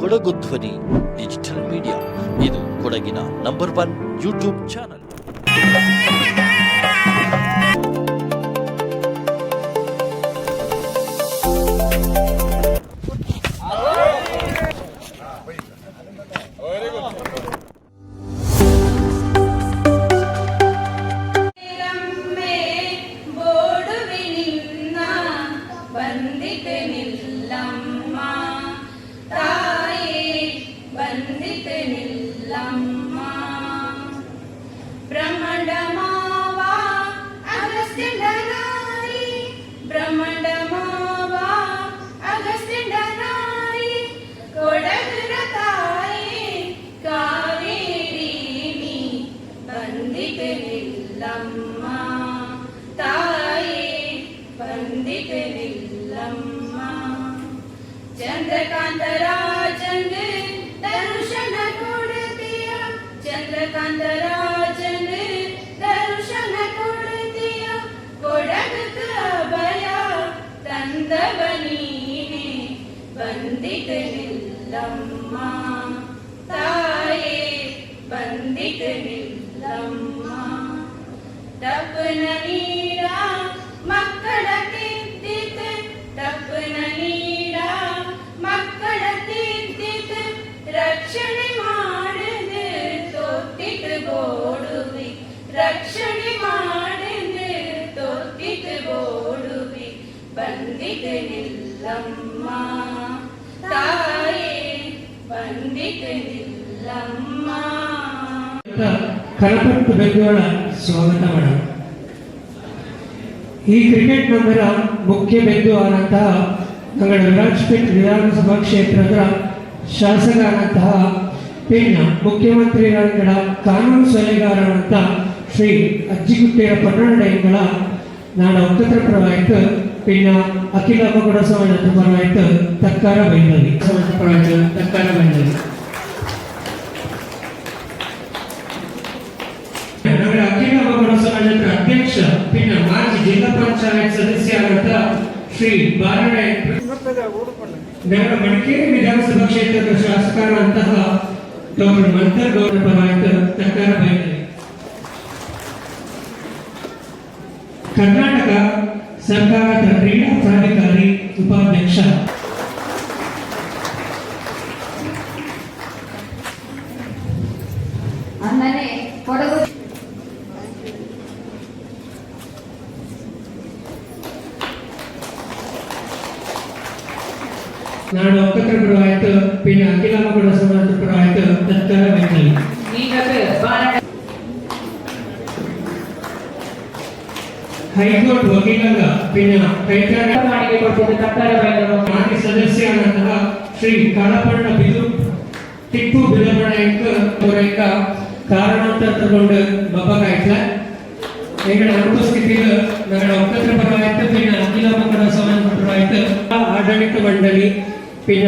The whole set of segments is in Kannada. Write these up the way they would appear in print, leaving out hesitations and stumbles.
ಕೊಡಗು ಧ್ವನಿ ಡಿಜಿಟಲ್ ಮೀಡಿಯಾ. ಇದು ಕೊಡಗಿನ ನಂಬರ್ 1 ಯೂಟ್ಯೂಬ್ ಚಾನಲ್. ಚಂದ್ರಕಾಂತರಾಜನ್ ದರ್ಶನ ಕೊಡ್ತೀಯ, ಚಂದ್ರಕಾಂತರಾಜನ್ ದರ್ಶನ ಕೊಡ್ತೀಯ, ಕೊಡಗಕ್ಕ ಅಭಯ ತಂದವ ನೀನೆ, ಬಂದಿತ ನಿಲ್ಲಮ್ಮ ತಾಯೇ, ಬಂದಿತ ನಿಲ್ಲಮ್ಮ. ತಪ್ಪನ ನೀರ ಮಕ್ಕಳ ತಿದ್ದಿತ, ತಪ್ಪನ ನೀರ ಮಕ್ಕಳ ತಿದ್ದಿತ, ರಕ್ಷಣೆ ಮಾಡದೆ ತೊತ್ತಿತ ಗೋಡುವಿ, ರಕ್ಷಣೆ ಮಾಡದೆ ತೊತ್ತಿತ ಗೋಡುವಿ, ಬಂದಿತ ನಿಲ್ಲಮ್ಮ ತಾಯೇ, ಬಂದಿತ ನಿಲ್ಲಮ್ಮ. ಕಳಪಟ್ಟು ಬೆಂಗಳೂರ ಸ್ವಾಗತ ಮೇಡಮ್. ಈ ಕ್ರಿಕೆಟ್ ನಗರ ಮುಖ್ಯ ಬಿಂದು ಆದಂತಹ ನಗರ ವಿರಾಜಪೇಟೆ ವಿಧಾನಸಭಾ ಕ್ಷೇತ್ರದ ಶಾಸಕರಾದಂತಹ ಪಿನ್ನ ಮುಖ್ಯಮಂತ್ರಿಗಳ ಕಾನೂನು ಸಲಹೆಗಾರರಂತ ಶ್ರೀ ಅಜ್ಜಿಗುಟ್ಟೆಯ ಪನ್ನಡಗಳ ನಾಡ ಒಕ್ಕತ್ರ ಪರವಾಯಿತು, ಪಿನ್ನ ಅಖಿಲ ಮಗುಡ ಸಮಾಜದ ಪರವಾಯಿತು, ತಕ್ಕಾರ ಬೈಂದವಿ ಸಮಾಜ ಪರವಾಯಿತು, ತಕ್ಕಾರ ಬೈಂದವಿ. ಅಖಿಲ ಮಗುಡ ಸಮಾಜದ ಅಧ್ಯಕ್ಷ ಪಿನ್ನ ಮಾಜಿ ಜಿಲ್ಲಾ ಪಂಚಾಯತ್ ಸದಸ್ಯರಾದ ಶ್ರೀ ಬಾರಡೆ ಮಡಿಕೇರಿ ವಿಧಾನಸಭಾ ಕ್ಷೇತ್ರದ ಶಾಸಕರಾದಂತಹ ಡಾಕ್ಟರ್ ಮಂತರ್ ಗೌಡ ಪರವಾಯಿತು, ತಕ್ಕಾರ ಬೈಂದವಿ. ಕರ್ನಾಟಕ ಸರ್ಕಾರದ ಕ್ರೀಡಾ ಪ್ರಾಧಿಕಾರಿ ಉಪಾಧ್ಯಕ್ಷ ಅನ್ನನೆ ಕೊಡಗು ನಾಡು ಒಕ್ಕತ್ರ ಪರವಾಯಿತು, ಪಿನ್ನ ಅಖಿಲ ಮಗುಡ ಸಮಾಜ ಪರವಾಯಿತು, ತತ್ಕಾರ ಬೈಂದವಿ. ಹೈಕೋರ್ಟ್ ವಕೀಲರ ಪಿನ್ನ ಮಾಜಿ ಸದಸ್ಯರಾದಂತಹ ಶ್ರೀ ಕಾಳಪಣ್ಣ ಬಿದು ಟಿಪ್ಪು ಬಿಲಬಣಕ ಕಾರಣಾಂತರ ತಗೊಂಡು ಬಬ್ಬಕಾಯ್ತ ಈಗಿನ ಅನುಪಸ್ಥಿತಿಯಲ್ಲಿ ನಗರ ಒಕ್ಕತ್ರ ಪರವಾಯಿತು, ಪಿನ್ನ ಅಖಿಲ ಮಗುಡ ಸಮಾಜ ಪರವಾಯಿತು, ಆಡಳಿತ ಮಂಡಳಿ ಪಿನ್ನ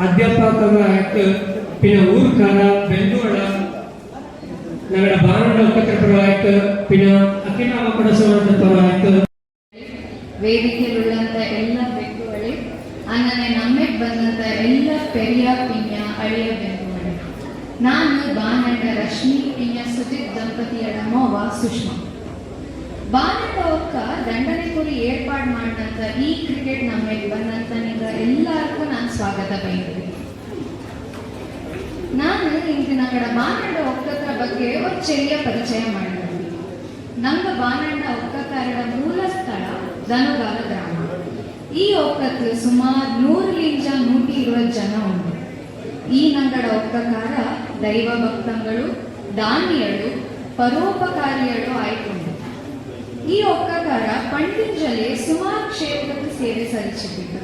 ಅಧ್ಯಾಪಕರಾಯಿತು, ಪಿನ್ನ ಊರ್ಕಾರ ಬೆಂದೋಳ ನಗರ ಬಾನಡ ಒಕ್ಕತ್ರ ಪರವಾಯಿತು, ಪಿನ್ನ ಅಖಿಲ ಮಗುಡ ಸಮಾಜ ಪರವಾಯಿತು. ವೇದಿಕೆಯಲ್ಲಿರುವಂತ ಎಲ್ಲ ಬೆಕ್ಕುಗಳೇ, ಅನ್ನನೆ ನಮ್ಮೆಗೆ ಬಂದಂತ ಎಲ್ಲ ಪೆರಿಯ ಪಿನ್ಯ ಅಳಿಯ ಬೆಕ್ಕುಗಳೇ, ನಾನು ಬಾನಂಡ ರಶ್ಮಿ ಪಿನ್ಯ ಸುಜಿತ್ ದಂಪತಿಯರ ಮೋವ ಸುಷ್ಮಾ. ಬಾನಂಡ ಒಕ್ಕ ದಂಡನೆ ಕುರಿ ಏರ್ಪಾಡು ಮಾಡಿದಂತ ಈ ಕ್ರಿಕೆಟ್ ನಮ್ಮೆಗೆ ಬಂದಂತ ನಿಗ ಎಲ್ಲರಿಗೂ ನಾನು ಸ್ವಾಗತ ಬಯಸಿದೆ. ನಾನು ಇಂದು ನಗರ ಬಾನಂಡ ಒಕ್ಕತ್ರ ಬಗ್ಗೆ ಒಂದು ಚೆರಿಯ ಪರಿಚಯ ಮಾಡಿದ್ದೆ. ನಮ್ಮ ಬಾನಂಡ ಒಕ್ಕಕಾರರ ಮೂಲ ಸ್ಥಳ ದನುಗಾಲ ಗ್ರಾಮ. ಈ ಒಕ್ಕತ್ತು ಸುಮಾರು 100-120 ಜನ ಉಂಟು. ಈ ನಗರ ಒಕ್ಕಕಾರ ದೈವ ಭಕ್ತಗಳು, ದಾನಿಯಳು, ಪರೋಪಕಾರಿಯಳು ಆಯ್ಕೊಂಡು. ಈ ಒಕ್ಕಕಾರ ಪಂಡಿಂಜಲೆ ಸುಮಾರು ಕ್ಷೇತ್ರಕ್ಕೆ ಸೇವೆ ಸಲ್ಲಿಸಿದ್ದು.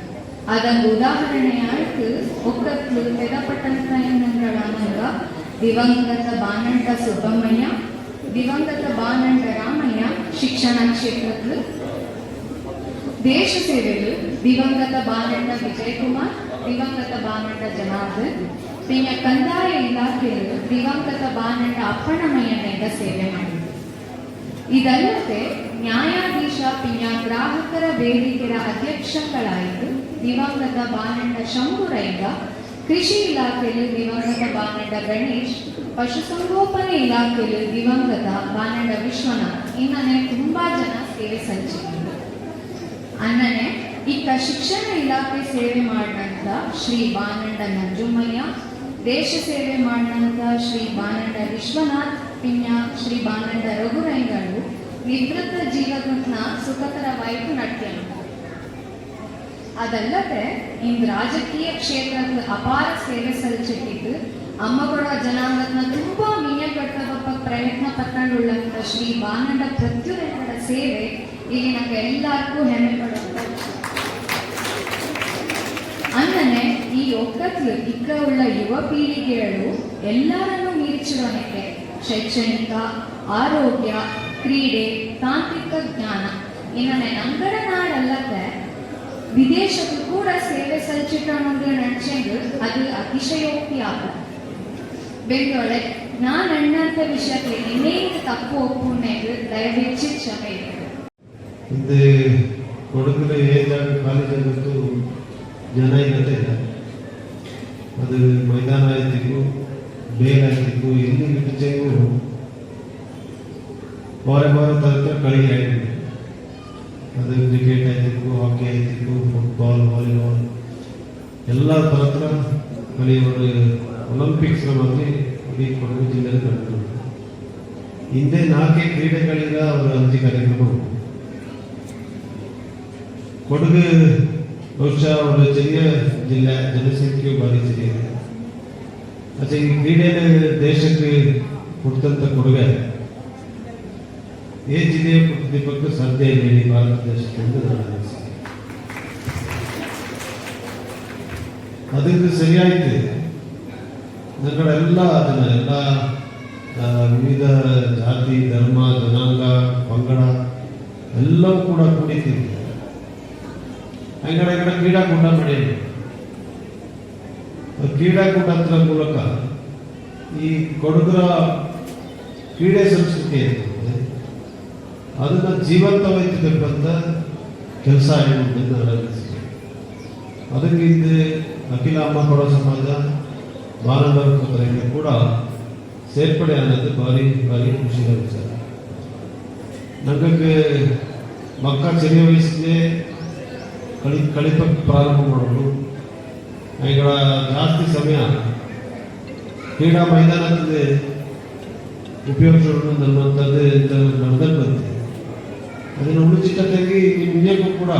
ಅದೊಂದು ಉದಾಹರಣೆಯಾಯ್ತು ಒಕ್ಕತ್ತು ಪೆದಪಟ್ಟಂತ ನಗರ ದಿವಂಗತ ಬಾನಂಡ ಸುಬ್ಬಮ್ಮಯ್ಯ, ದಿವಂಗತ ಬಾನಂಡ ರಾಮಯ್ಯ ಶಿಕ್ಷಣ ಕ್ಷೇತ್ರದಲ್ಲಿ, ದೇಶ ಸೇವೆಗಳು ದಿವಂಗತ ಬಾನಂಡ ವಿಜಯಕುಮಾರ್, ದಿವಂಗತ ಬಾನಂಡ ಜನಾರ್ದನ್, ಪಿನ್ನ ಕಂದಾಯ ಇಲಾಖೆಯಲ್ಲಿ ದಿವಂಗತ ಬಾನಂಡ ಅಪ್ಪಣ್ಣಮಯ್ಯನಿಂದ ಸೇವೆ ಮಾಡಿದರು. ಇದಲ್ಲದೆ ನ್ಯಾಯಾಧೀಶ ಪಿನ್ನ ಗ್ರಾಹಕರ ವೇದಿಕೆಯ ಅಧ್ಯಕ್ಷಗಳಾಯಿತು ದಿವಂಗತ ಬಾನಂಡ ಶಂಭುರೈಂಗ, ಕೃಷಿ ಇಲಾಖೆಯಲ್ಲಿ ದಿವಂಗತ ಬಾನಂಡ ಗಣೇಶ್, ಪಶುಸಂಗೋಪನೆ ಇಲಾಖೆಯಲ್ಲಿ ದಿವಂಗತ ಬಾನಂಡ ವಿಶ್ವನಾಥ್ ಇನ್ನನೆ ತುಂಬಾ ಜನ ಸೇವೆ ಸಲ್ಲಿಸಿದ್ರು. ಅನ್ನನೆ ಈಗ ಶಿಕ್ಷಣ ಇಲಾಖೆ ಸೇವೆ ಮಾಡಿದಂಥ ಶ್ರೀ ಬಾನಂಡ ನಂಜುಮಯ್ಯ, ದೇಶ ಸೇವೆ ಮಾಡಿದಂಥ ಶ್ರೀ ಬಾನಂಡ ವಿಶ್ವನಾಥ್ ಪಿನ್ಯ, ಶ್ರೀ ಬಾನಂಡ ರಘುರೈಗಳು ನಿವೃತ್ತ ಜೀವನ ಸುಖಕರವಾಯಿತು ನಡ್ಕೊಂಡು. ಅದಲ್ಲದೆ ಇಂದು ರಾಜಕೀಯ ಕ್ಷೇತ್ರದ ಅಪಾರ ಸೇವೆ ಸಲ್ಲಿಸಿಟ್ಟಿದ್ದು ಅಮ್ಮಗೌಡ ಜನಾಂಗದ ತುಂಬಾ ಮಿನ್ಯಗಟ್ಟವ ಪ್ರಯತ್ನ ಪಟ್ಟುಳ್ಳಂತ ಶ್ರೀ ಬಾನಂಡ ಪ್ರತ್ಯುರಗಳ ಸೇವೆ ಇಲ್ಲಿ ನಮ್ಗೆ ಎಲ್ಲರಿಗೂ ಹೆಮ್ಮೆ ಪಡುತ್ತೆ. ಅನ್ನನೆ ಈ ಒಕ್ಕತ್ಲು ಇಕ್ಕ ಉಳ್ಳ ಯುವ ಪೀಳಿಗೆಗಳು ಎಲ್ಲರನ್ನೂ ಮೀರಿಸಿಡೋಣಕ್ಕೆ ಶೈಕ್ಷಣಿಕ, ಆರೋಗ್ಯ, ಕ್ರೀಡೆ, ತಾಂತ್ರಿಕ ಜ್ಞಾನ ಇನ್ನನೆ ನಂಗಡ ನಾಡಲ್ಲದೆ ವಿದೇಶಕ್ಕೂ ಕೂಡ ಸೇವೆ ಸಲ್ಲಿಸಿಟ್ಟೊಂದು ನಡ್ಚೆಂದು ಅದು ಅತಿಶಯೋಕ್ತಿ ಆಗ ಬೆಂಗಳೂಳೆ ನಾನು ಅಣ್ಣಂತ ವಿಷಯಕ್ಕೆ ಇನ್ನೇನು ತಪ್ಪು ಒಪ್ಪುಣ್ಣೆಂದು ದಯವಿಟ್ಟು ಕ್ಷಮೆ ಇದೆ. ಹಿಂದೆ ಕೊಡಗಿನ ಏಜಾಗ ಕಾಲೇಜಾಗಂತೂ ಜನ ಇರತ್ತೆ ಇಲ್ಲ. ಅದು ಮೈದಾನ ಆಯ್ತಿಗೂ ಬೇಲ್ ಆಯ್ತಿಗೂ ಎಲ್ಲಿ ಬಿಟ್ಟಿಗೂ ಬಾರೆ ಥರ ಕಳಿ ಆಯ್ತು. ಅದು ಕ್ರಿಕೆಟ್ ಆಯ್ತಿಗೂ, ಹಾಕಿ ಆಯ್ತಿಗೂ, ಫುಟ್ಬಾಲ್, ವಾಲಿಬಾಲ್ ಎಲ್ಲ ಥರ ಕಲಿಯೋರು ಒಲಿಂಪಿಕ್ಸ್ ಬಗ್ಗೆ ಇಡೀ ಕೊಡಗು ಜಿಲ್ಲೆಯಲ್ಲಿ ಕಂಡು. ಹಿಂದೆ 4 ಕ್ರೀಡೆಗಳಿಂದ ಅವರ ಅಂಚೆ ಕಾರ್ಯಕ್ರಮ ಕೊಡಗು ಬಹುಶಃ ಅವರ ಚೆರಿಯ ಜಿಲ್ಲೆ ಜನಸಂಖ್ಯೆ ಭಾರಿ ಚೆರಿಯಿದೆ. ಅಚ್ಚ ಈ ಕ್ರೀಡೆಯ ದೇಶಕ್ಕೆ ಕೊಡ್ತಂಥ ಕೊಡುಗೆ ಈ ಜಿಲ್ಲೆಯ ಪ್ರತಿಪಕ್ಕ ಸಾಧ್ಯ ಇಲ್ಲ ಈ ಭಾರತ ದೇಶಕ್ಕೆ ಎಂದು ನನ್ನ ಅನಿಸಿಕೆ. ಅದಕ್ಕೆ ಸರಿಯಾಯಿತು. ಜನಗಳೆಲ್ಲ ಅದನ್ನ ಎಲ್ಲ ವಿವಿಧ ಜಾತಿ, ಧರ್ಮ, ಜನಾಂಗ, ಪಂಗಡ ಎಲ್ಲವೂ ಕೂಡ ಕೂಡಿತೀವಿ. ಅಂಗಡ ಕ್ರೀಡಾಕೂಟ ಮಾಡಿದ್ರು. ಕ್ರೀಡಾಕೂಟದ ಮೂಲಕ ಈ ಕೊಡಗರ ಕ್ರೀಡೆ ಸಂಸ್ಕೃತಿ ಇರ್ತದೆ, ಅದನ್ನು ಜೀವಂತವಾಗಿರ್ತಕ್ಕಂಥ ಕೆಲಸ ಆಗಿದೆ ನನ್ನ ಅನಿಸಿಕೆ. ಅದಕ್ಕೆ ಹಿಂದೆ ಅಖಿಲ ಅಮ್ಮಗೌಡ ಸಮಾಜ ಬಾನಂದರ ಪತ್ರಿಕೆ ಕೂಡ ಸೇರ್ಪಡೆ ಅನ್ನೋದು ಭಾರಿ ಭಾರಿ ಖುಷಿಯ ವಿಚಾರ. ನಮಗೆ ಮಕ್ಕ ಚೆರಿಯ ವಯಸ್ಸಿಗೆ ಕಳಿಪಕ್ಕೆ ಪ್ರಾರಂಭ ಮಾಡೋದು, ಈಗ ಜಾಸ್ತಿ ಸಮಯ ಕ್ರೀಡಾ ಮೈದಾನದ ಉಪಯೋಗಿಸೋದು ನನ್ನುವಂಥದ್ದು ನಡೆದಲ್ಲಿ ಬಂದಿದೆ. ಅದನ್ನು ಉಳಿಚಿಟ್ಟದಾಗಿ ನಿಜಕ್ಕೂ ಕೂಡ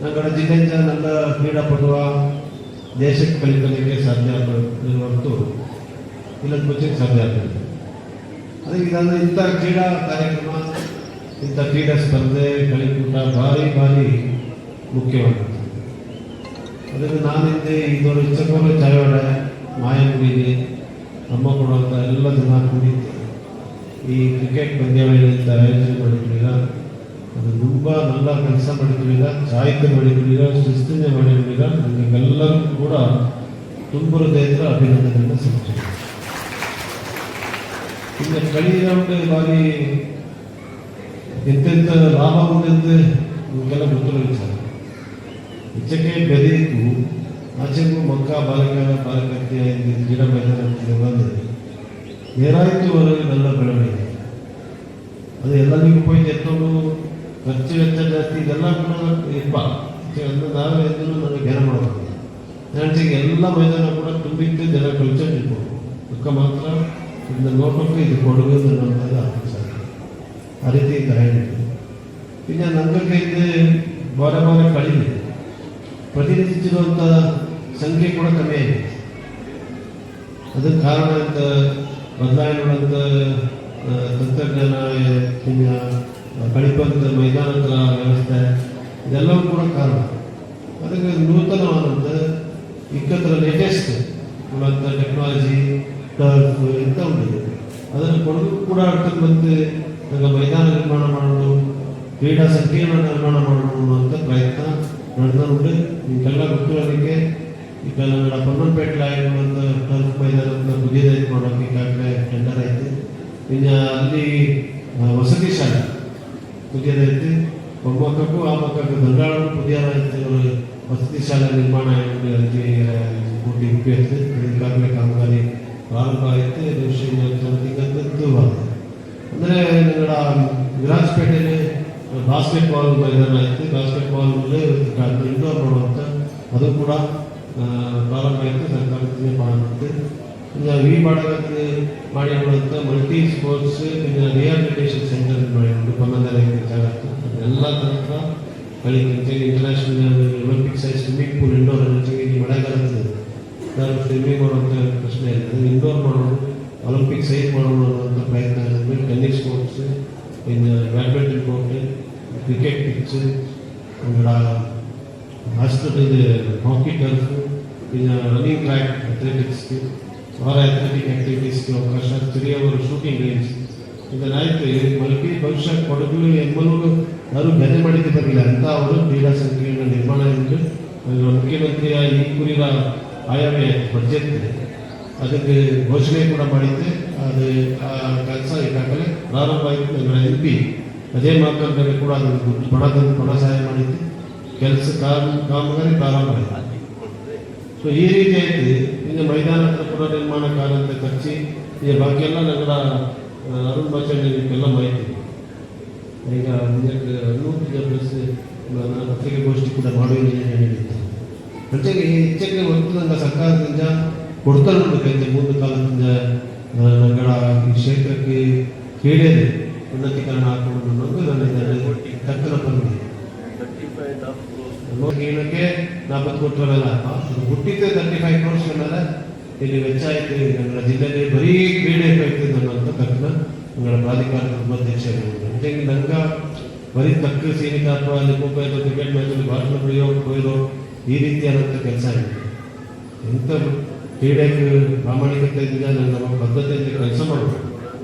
ನಗರ ಜಿಲ್ಲೆಯಿಂದ ನನ್ನ ಕ್ರೀಡಾಪಟುವ ದೇಶಕ್ಕೆ ಕಲಿಕಲಿಕ್ಕೆ ಸಾಧ್ಯ ಹೊರತು ಇಲ್ಲದ ಮುಚ್ಚಕ್ಕೆ ಸಾಧ್ಯ ಆಗ್ತದೆ. ಅದಕ್ಕೆ ಇದಂದರೆ ಇಂಥ ಕ್ರೀಡಾ ಕಾರ್ಯಕ್ರಮ, ಇಂಥ ಕ್ರೀಡಾ ಸ್ಪರ್ಧೆ, ಕಲಿಕೂಟ ಭಾರಿ ಭಾರಿ ಮುಖ್ಯವಾಗುತ್ತೆ. ಅದಕ್ಕೆ ನಾನು ಹಿಂದೆ ಇದೊಂದು ಇಚ್ಚಕೋಲ ಚಾಯವಾಡ ಮಾಯಂಗುಡಿಗೆ ಅಮ್ಮ ಕೊಡುವಂಥ ಎಲ್ಲ ಜನ ಕೂಡಿತ್ತು ಈ ಕ್ರಿಕೆಟ್ ಪಂದ್ಯಾವಳಿಯಿಂದ ಆಯೋಜನೆ ಮಾಡಿಕೊಳ್ಳಿಲ್ಲ. ಅದು ತುಂಬ നല്ല ಕೆಲಸ ಮಾಡಿಕೊಳ್ಳಿಲ್ಲ, ಸಾಹಿತ್ಯ ಮಾಡಿಕೊಳ್ಳಿಲ್ಲ, ಶಿಸ್ತಿನ ಮಾಡಿಕೊಳ್ಳಿಲ್ಲ. ನಮಗೆಲ್ಲರೂ ಕೂಡ ತುಂಬ ಹೃದಯದ ಅಭಿನಂದನೆಯನ್ನು ಸಲ್ಲಿಸಿದೆ. ಇನ್ನು ಕಳೆದ ಬಾರಿ ಎಂತೆಂಥ ಲಾಭ ಉಂಟಂತೆ ನಿಮಗೆಲ್ಲ ಗೊತ್ತಿರೋ ವಿಚಾರ. ಹೆಚ್ಚಕ್ಕೆ ಬೆದರಿಕು ಆಚೆಗೂ ಮಕ್ಕ ಬಾಲಕತೆ ಗಿಡ ಮೈದಾನ ಬಂದು ನೇರಾಯಿತು ವರೆಗೆ നല്ല ಬೆಳವಣಿಗೆ. ಅದು ಎಲ್ಲರಿಗೂ ಹೋಗಿ ಎತ್ತೋದು ಖರ್ಚು ವೆಚ್ಚ ಜಾಸ್ತಿ ಇದೆಲ್ಲ ಕೂಡ ಇಪ್ಪ ನಾವೇ ಎದ್ದು ನನಗೆ ಜ್ಞಾನ ಮಾಡಬೇಕು. ನನಗೆ ಎಲ್ಲ ಮೈದಾನ ಕೂಡ ತುಂಬಿದ್ದು ಜನ ಕಲ್ಚರ್ಬೋದು ದುಃಖ ಮಾತ್ರ ಇದನ್ನು ನೋಡಬೇಕು. ಇದು ಕೊಡುಗೆ ಅನ್ನೋಂಥದ್ದು ಆಗ್ತದೆ ಸಾಧ್ಯ. ಆ ರೀತಿ ಹೇಳಿದೆ. ಇನ್ನು ನಂಬಿಕೆ ಬಾರೆ ಬಾರೆ ಕಡಿಮೆ ಪ್ರತಿನಿಧಿಸಿರುವಂಥ ಸಂಖ್ಯೆ ಕೂಡ ಕಮ್ಮಿ ಆಗಿದೆ. ಅದಕ್ಕೆ ಕಾರಣ ಅಂತ ಬದಲಾವಣೆಗಳಂತ ತಂತ್ರಜ್ಞಾನ, ಕಳಿಪಂತ ಮೈದಾನದ ವ್ಯವಸ್ಥೆ ಇದೆಲ್ಲವೂ ಕೂಡ ಕಾರಣ. ಅದಕ್ಕೆ ನೂತನವಾದಂಥ ಇಕ್ಕತ್ತರ ಲೇಟೆಸ್ಟ್ ಉಳ್ಳಂಥ ಟೆಕ್ನಾಲಜಿ ಟರ್ಫ್ ಇಂಥ ಉಂಟಿದೆ. ಅದನ್ನು ಕೊಡಗು ಕೂಡ ಅರ್ಥಕ್ಕೆ ಬಂದು ನಂಗೆ ಮೈದಾನ ನಿರ್ಮಾಣ ಮಾಡೋದು, ಕ್ರೀಡಾ ಸಂಕೀರ್ಣ ನಿರ್ಮಾಣ ಮಾಡೋದು ಅನ್ನುವಂಥ ಪ್ರಯತ್ನ ನಡೆದುಂಟು. ನಿಮಗೆಲ್ಲ ಗೊತ್ತಿರೋದಕ್ಕೆ ಈಗ ನಮ್ಮ ಪೊನ್ನಂಪೇಟೆ ಆಗಿರುವಂಥ ಟರ್ಫ್ ಮೈದಾನ ಬುದ್ಧಿದೈತೆ ಮಾಡೋಕ್ಕೆ ಈಗಾಗಲೇ ಟೆಂಡರ್ ಆಯಿತು. ಇನ್ನು ಅಲ್ಲಿ ವಸತಿ ಶಾಲೆ ಬುದ್ಧಿದೈತೆ. ಮೊಮ್ಮಕ್ಕಕ್ಕೂ ಆ ಮಕ್ಕಳು ದಂಗಾಳು ಪುದಿಯ ವಸತಿ ಶಾಲೆ ನಿರ್ಮಾಣ ಕೋಟಿ ರೂಪಾಯಿ ಈಗಾಗಲೇ ಕಾಮಗಾರಿ ಪ್ರಾರಂಭ ಆಯಿತು. ತಿಂಗಳದ್ದು ಅಂದರೆ ನಿಗಳ ವಿರಾಜಪೇಟೆಯಲ್ಲಿ ಬಾಸ್ಕೆಟ್ಬಾಲ್ ಮೈದಾನ ಆಯಿತು. ಬಾಸ್ಕೆಟ್ಬಾಲ್ನಲ್ಲಿ ಇಂಡೋರ್ ಮಾಡುವಂಥ ಅದು ಕೂಡ ಪ್ರಾರಂಭ ಆಯಿತು. ಸರ್ಕಾರದಿಂದ ಮಾಡುತ್ತೆ. ಇನ್ನು ವಿ ಬಾಡಗಕ್ಕೆ ಮಾಡಿರುವಂಥ ಮಲ್ಟಿ ಸ್ಪೋರ್ಟ್ಸ್ ರಿಹಾಬಿಲಿಟೇಷನ್ ಸೆಂಟರ್ ಮಾಡಿಕೊಂಡು ಪನ್ನದರ ಜಾಗತ್ತು ಎಲ್ಲ ಥರದ ಕಲಿಕೆ international Olympic size swimming pool indoor ಈ ಮಳೆಗಾಲದ ಸ್ವಿಮ್ಮಿಂಗ್ ಮಾಡುವಂಥ ಪ್ರಶ್ನೆ ಇಲ್ಲ. ಇಂಡೋರ್ ಮಾಡೋದು ಒಲಿಂಪಿಕ್ ಸೈಜ್ ಮಾಡೋಣ ಅನ್ನುವಂಥ ಪ್ರಯತ್ನ ಇರುತ್ತೆ. ಟೆನ್ನಿಸ್ ಕೋರ್ಟ್ಸ್, ಇನ್ನು badminton court, cricket pitch, hostel ಇದು ಹಾಕಿ ಟರ್ಫ್, ಇನ್ನು ರನ್ನಿಂಗ್ ಟ್ರ್ಯಾಕ್, ಅಥ್ಲೆಟಿಕ್ಸ್ಗೆ ಅವರ ಅಥ್ಲೆಟಿಕ್ ಆ್ಯಕ್ಟಿವಿಟೀಸ್ಗೆ ಅವಕಾಶ, ಚಿರಿಯವರು ಶೂಟಿಂಗ್ ರೇಂಜ್ ಇದನ್ನಾಯ್ತು. ಮಲ್ಪಿ ಭವಿಷ್ಯ ಕೊಡಗು ಎಮ್ಮನೂರು ಯಾರು ಬೆಲೆ ಮಾಡಿದ್ದು ಬರಲಿಲ್ಲ ಅಂತ ಅವರು ಕ್ರೀಡಾ ಸಂಕೀರ್ಣ ನಿರ್ಮಾಣ ಎಂದು ಮುಖ್ಯಮಂತ್ರಿಯ ಈ ಕುರಿಯ ಆಯವ್ಯ ಬಜೆಟ್ ಅದಕ್ಕೆ ಘೋಷಣೆ ಕೂಡ ಮಾಡಿದ್ದೆ. ಅದು ಆ ಕೆಲಸ ಈಗಾಗಲೇ ಪ್ರಾರಂಭ ಆಯಿತು. MP ಅಜಯ್ ಮಾಕರ್ ಮೇಲೆ ಕೂಡ ಅದನ್ನು ಹಣ ಸಹಾಯ ಮಾಡಿದ್ದು. ಕೆಲಸ ಕಾಮಗಾರಿ ಪ್ರಾರಂಭ ಆಯಿತು. ಸೊ ಈ ರೀತಿ ಆಯ್ತು. ಇನ್ನು ಮೈದಾನದ ಪುನರ್ ನಿರ್ಮಾಣ ಕಾರ್ಯ ಅಂತ ಖರ್ಚಿ ಈ ಬಾಕಿ ಎಲ್ಲ ನಗರ ಅರುಣ್ ಬಚ್ಚಣ್ಣಿಗೆಲ್ಲ ಮಾಹಿತಿ ಈಗ ಪತ್ರಿಕಾಗೋಷ್ಠಿ ಕೂಡ ಮಾಡುವುದು ಹೇಳಿತ್ತು. ಜೊತೆಗೆ ಹೆಚ್ಚಿಗೆ ಒತ್ತು ನನ್ನ ಸರ್ಕಾರದಿಂದ ಕೊಡ್ತಾರೆ ನೋಡಬೇಕಂತೆ 3 ಕಾಲದಿಂದ ನಗರ ಈ ಕ್ಷೇತ್ರಕ್ಕೆ ಕ್ರೀಡೆಯಲ್ಲಿ ಉನ್ನತೀಕರಣ ಹಾಕೊಂಡು ಅನ್ನೋದು ನನ್ನ ತಕ್ಕನ ಬಂದಿದೆ. ಏನಕ್ಕೆ 40 ಕೋಟಿರಲ್ಲ ಹುಟ್ಟಿದ್ದೆ 35 ಕ್ರೋರ್ಸ್ ಮೇಲೆ ಇಲ್ಲಿ ವೆಚ್ಚ ಆಯಿತು. ನನ್ನ ಜಿಲ್ಲೆಯಲ್ಲಿ ಬರೀ ಕ್ರೀಡೆ ಬೇಕು ಅನ್ನೋಂಥ ತಕ್ಕನ ನನ್ನ ಪ್ರಾಧಿಕಾರದ ಉಪಾಧ್ಯಕ್ಷರು ಜೊತೆಗೆ ನಂಗೆ ಬರೀ ತಕ್ಕ ಸೀಮಿತ ಅಥವಾ ಅಲ್ಲಿ ಮುಂಬೈದು ಕ್ರಿಕೆಟ್ ಮ್ಯಾಚಲ್ಲಿ ಭಾಷಣ ಹೋಗಿರೋ ಈ ರೀತಿಯಾದಂಥ ಕೆಲಸ ಇದೆ. ಎಂಥ ಕ್ರೀಡೆಗೆ ಪ್ರಾಮಾಣಿಕತೆಯಿಂದ ನನ್ನ ಬದ್ಧತೆಯಿಂದ ಕೆಲಸ ಮಾಡಬೇಕು.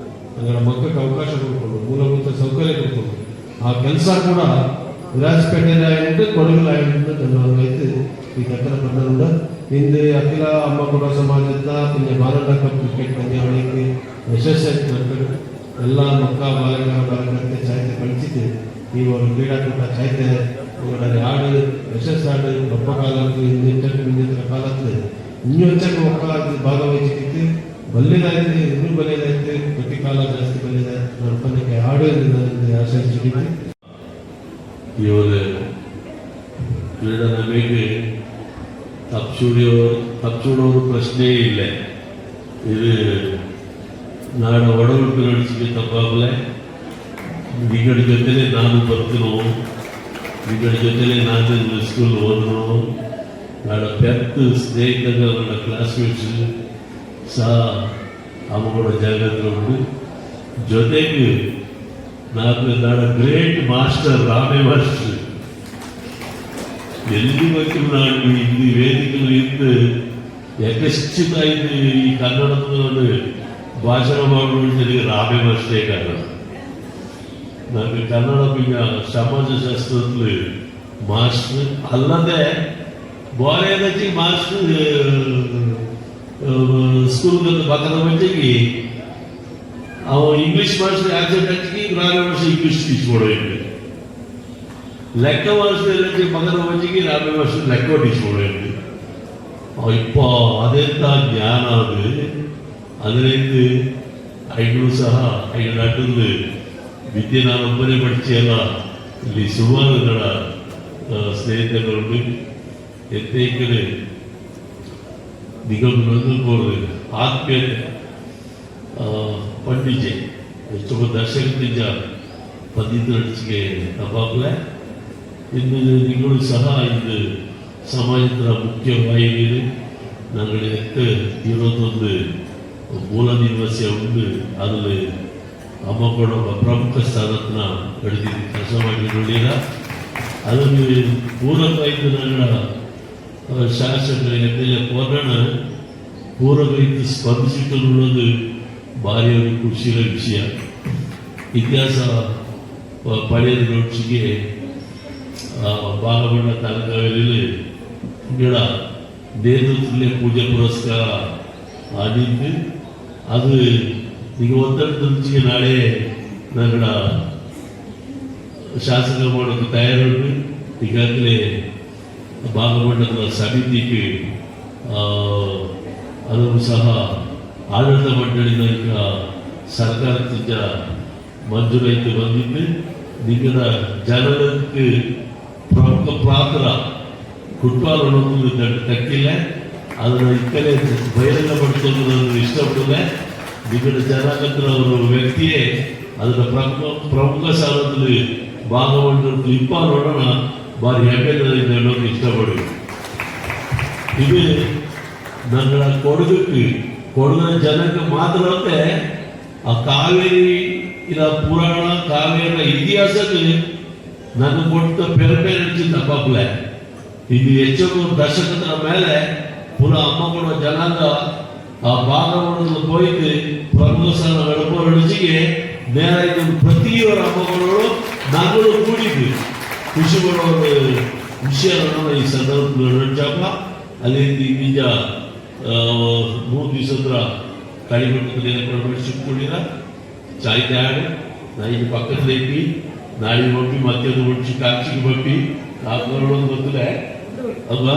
ನನ್ನ ಮಕ್ಕಳಿಗೆ ಅವಕಾಶ ಕೊಡ್ಕೊಂಡು ಮೂಲಭೂತ ಸೌಕರ್ಯ ಕೊಡ್ಕೊಂಡು ಆ ಕೆಲಸ ಕೂಡ ವಿರಾಜಪೇಟೆ ಕೊಡಗು ನನ್ನ ಈ ಕಟ್ಟಡ ಬಂದ ಹಿಂದೆ ಅಖಿಲ ಅಮ್ಮಗೌಡ ಸಮಾಜದ ಭಾರತ ಕಪ್ ಕ್ರಿಕೆಟ್ ಪಂದ್ಯಾವಳಿಗೆ ಯಶಸ್ವಿ ಎಲ್ಲ ಮಕ್ಕ ಬಾಲಕತೆ ಸಾಹಿತ್ಯ ಕಳಿಸಿದ್ದು ಈ ಒಂದು ಕ್ರೀಡಾಕೂಟ ಸಾಹಿತ್ಯ ಹಾಡು ಯಶಸ್ಸು ಹಾಡು ಹಬ್ಬ ಕಾಲಕ್ಕೆ ಹಿಂದಿನ ಕಾಲಕ್ಕೆ ಇನ್ನೂ ಹೆಚ್ಚಾಗಿ ಮಕ್ಕಳ ಭಾಗವಹಿಸಿದ್ದು ಬಲ್ಯದಾಯ್ತು. ಇನ್ನೂ ಬಲ್ಯದಾಯ್ತು. ಪ್ರತಿ ಕಾಲ ಜಾಸ್ತಿ ಬಲ್ಯದ ನಡ್ಪನಕ್ಕೆ ಹಾಡು ಆಶ್ರಯಿಸಿದ್ದು ಇವರು ಕ್ರೀಡಾ ನಮಗೆ ತಪ್ಪಿಸೋರು ಪ್ರಶ್ನೆಯೇ ಇಲ್ಲ. ಇದು ನಾಡ ಒಡಗುಟ್ಟು ನಡೆಸಿಗೆ ತಪ್ಪಾಗಲೇ ನಿಗಡ ಜೊತೆಲೇ ನಾನು ಬರ್ತೀನೋ, ನಿಗಡ ಜೊತೆಲೇ ನಾನು ಸ್ಕೂಲ್ ಹೋದನು. ನಾಡ ಪೆತ್ ಸ್ನೇಹಿತಗ ನನ್ನ ಕ್ಲಾಸ್ಮೇಟ್ಸ್ ಸಹ ಅಮ್ಮಗೌಡ ಜಾಗದಲ್ಲಿ ಉಂಟು. ಜೊತೆಗೆ ನಾಡ ಗ್ರೇಟ್ ಮಾಸ್ಟರ್ ರಾಮೇ ಮಾಸ್ಟರ್ ಎಲ್ಲಿ ಬಗ್ಗೆ ನಾನು ಇಲ್ಲಿ ವೇದಿಕೆಗಳು ಇದ್ದು ಯಥೇಚ್ಛಿತ ಇದು ಈ ಕನ್ನಡದ ಭಾಷಣ ಮಾಡುವಂಥದ್ದು ರಾಮೇ ಮಾಸ್ಟರೇ ಕಾರಣ. ನನಗೆ ಕನ್ನಡ ಸಮಾಜಶಾಸ್ತ್ರದಲ್ಲಿ ಮಾಸ್ಟರ್ ಅಲ್ಲದೆ ಬಾಳೆದಕ್ಕೆ ಮಾಸ್ಟರ್ ಸ್ಕೂಲ್ ಪಕ್ಕದ ಮಟ್ಟಿಗೆ ಅವ ಇಂಗ್ಲೀಷ್ ಮಾಸ್ಟರ್ ಆಕ್ಸೆಂಟ್ ಹಚ್ಚಿಗೆ ರಾಮೇ ಮಾಸ್ಟರ್ ಇಂಗ್ಲೀಷ್ ಟೀಚ್ ಮಾಡೋದು. ಲೆಕ್ಕ ಮಾಸ್ಟರ್ ಮಗನ ಮಟ್ಟಿಗೆ ರಾಮೇ ಮಾಸ್ಟರ್ ಲೆಕ್ಕ ಟೀಚ್ ಮಾಡೋದು. ಇಪ್ಪ ಅದೆಂತ ಜ್ಞಾನ ಅದು. ಅದರಿಂದ ಐಗಳು ಸಹ ಐದು ನಾಟಲ್ಲಿ ವಿದ್ಯೆ ನಾನೊಬ್ಬನೇ ಪಡಿಸಿಯಲ್ಲ. ಇಲ್ಲಿ ಸುಮಾರುಗಳ ಸ್ನೇಹಿತರುಗಳು ಎತ್ತೇ ಕಡೆ ನಿಗಮಗಳು ಆತ್ಮೀಯತೆ ಪಂಡಿಜೆ ಎಷ್ಟೋ ದರ್ಶಕದಿಂದ ಪದ್ಧತಿ ನಡೆಸಿಗೆ ತಪ್ಪಾಗಲೇ ಇನ್ನು ನಿಗಳು ಸಹ ಇದು ಸಮಾಜದ ಮುಖ್ಯವಾಹಿನಿ ನಮಗೆ ಇರೋದೊಂದು ಮೂಲ ನಿರ್ವಸ್ಯ ಉಂಟು. ಅದರಲ್ಲಿ ಅಮ್ಮಗೌಡ ಪ್ರಮುಖ ಸ್ಥಾನತ್ನ ಪಡೆದಿದ್ದು ಕೆಲಸ ಮಾಡಿ ನೋಡಿಲ್ಲ. ಅದನ್ನು ಪೂರಕವಾಯಿತು. ನನ್ನ ಶಾಸಕರಿಗೆ ಪೋರಣ ಪೂರಕವಾಗಿ ಸ್ಪಂದಿಸಿಕೊಳ್ಳುವುದು ಭಾರಿ ಅವರಿಗೆ ಖುಷಿಯ ವಿಷಯ. ಇತಿಹಾಸ ಪಡೆದ ನೋಟ್ಸಿಗೆ ಬಾಲಬಣ್ಣ ತಾಲೂಕಲ್ಲಿ ಗಿಡ ನೇತೃತ್ವದಲ್ಲಿ ಪೂಜೆ ಪುರಸ್ಕಾರ ಆಗಿದ್ದು ಅದು ಈಗ ಒತ್ತಡ ತಲುಪಿಗೆ ನಾಳೆ ನನ್ನ ಶಾಸಕ ಮಾಡೋದು ತಯಾರುಂಟು. ಈಗಾಗಲೇ ಭಾಗಮಂಡಲದ ಸಮಿತಿಗೆ ಅದು ಸಹ ಆಡಳಿತ ಮಂಡಳಿದ ಈಗ ಸರ್ಕಾರದಿಂದ ಮಂಜೂರಾಯಿತು ಬಂದಿದ್ದು ನಿಗದ ಜನಕ್ಕೆ ಪ್ರಮುಖ ಪಾತ್ರ ಫುಟ್ಬಾಲ್ ಅನ್ನೋದು ತಕ್ಕಿಲ್ಲ. ಅದನ್ನು ಇಕ್ಕಲೇ ಬಹಿರಂಗ ಪಡಿಸೋದು ನಾನು ಇಷ್ಟಪಡಲೆ. ನಿಗದ ಜನಾಂಗತ್ರ ಅವರ ವ್ಯಕ್ತಿಯೇ ಅದರ ಪ್ರಮುಖ ಸ್ಥಾನದಲ್ಲಿ ಭಾಗಮಂಡಲದ ಇಪ್ಪ ನೋಡೋಣ ಭಾರಿ ಹೆಮ್ಮೆಯಿಂದ ಹೇಳೋದು ಇಷ್ಟಪಡುವೆ. ಇದು ನನ್ನ ಕೊಡಗಿನ ಜನಕ್ಕೆ ಮಾತ್ರ ಅಲ್ಲದೆ ಆ ಕಾವೇರಿ ಇದ ಪುರಾಣ ಕಾವೇರಿಯ ಇತಿಹಾಸಕ್ಕೆ ನನ್ನ ಕೊಟ್ಟ ಪೆರಪೆ ನಡೆಸಿ ತಪ್ಪಾಪಲೆ. ಇದು ಹೆಚ್ಚು ದಶಕದ ಮೇಲೆ ಪುನಃ ಅಮ್ಮ ಕೊಡುವ ಜನಾಂಗ ಆ ಭಾಗವನ್ನು ಹೋಯ್ತು ಪ್ರಮುಖ ಸ್ಥಾನ ನಡಿಸಿಗೆ ನೇರ ಪ್ರತಿಯೊಬ್ಬರ ಅಮ್ಮಗಳು ನಾಗಳು ಕೂಡಿದ್ವಿ. ಖುಷಿ ಪಡುವ ವಿಷಯಗಳನ್ನು ಈ ಸಂದರ್ಭದಲ್ಲಿ ನಡ್ಸಪ್ಪ. ಅಲ್ಲಿ ನಿಜ 3 ದಿವಸದ ಕಡಿಮೆ ಪ್ರವೇಶಿಸಿಕೊಂಡಿರ ಚಾಯ್ ತ್ಯಾಗ ನಾ ಇಲ್ಲಿ ಪಕ್ಕದಲ್ಲಿ ಇಪ್ಪಿ ನಾಳೆ ಬಪ್ಪಿ ಮಧ್ಯಾಹ್ನ ಒಡ್ಸಿ ಕಾಚಿಗೆ ಬಪ್ಪಿ ಕಾಕೊಳ್ಳೋದು ಗೊತ್ತಿಲ್ಲ ಅಲ್ವಾ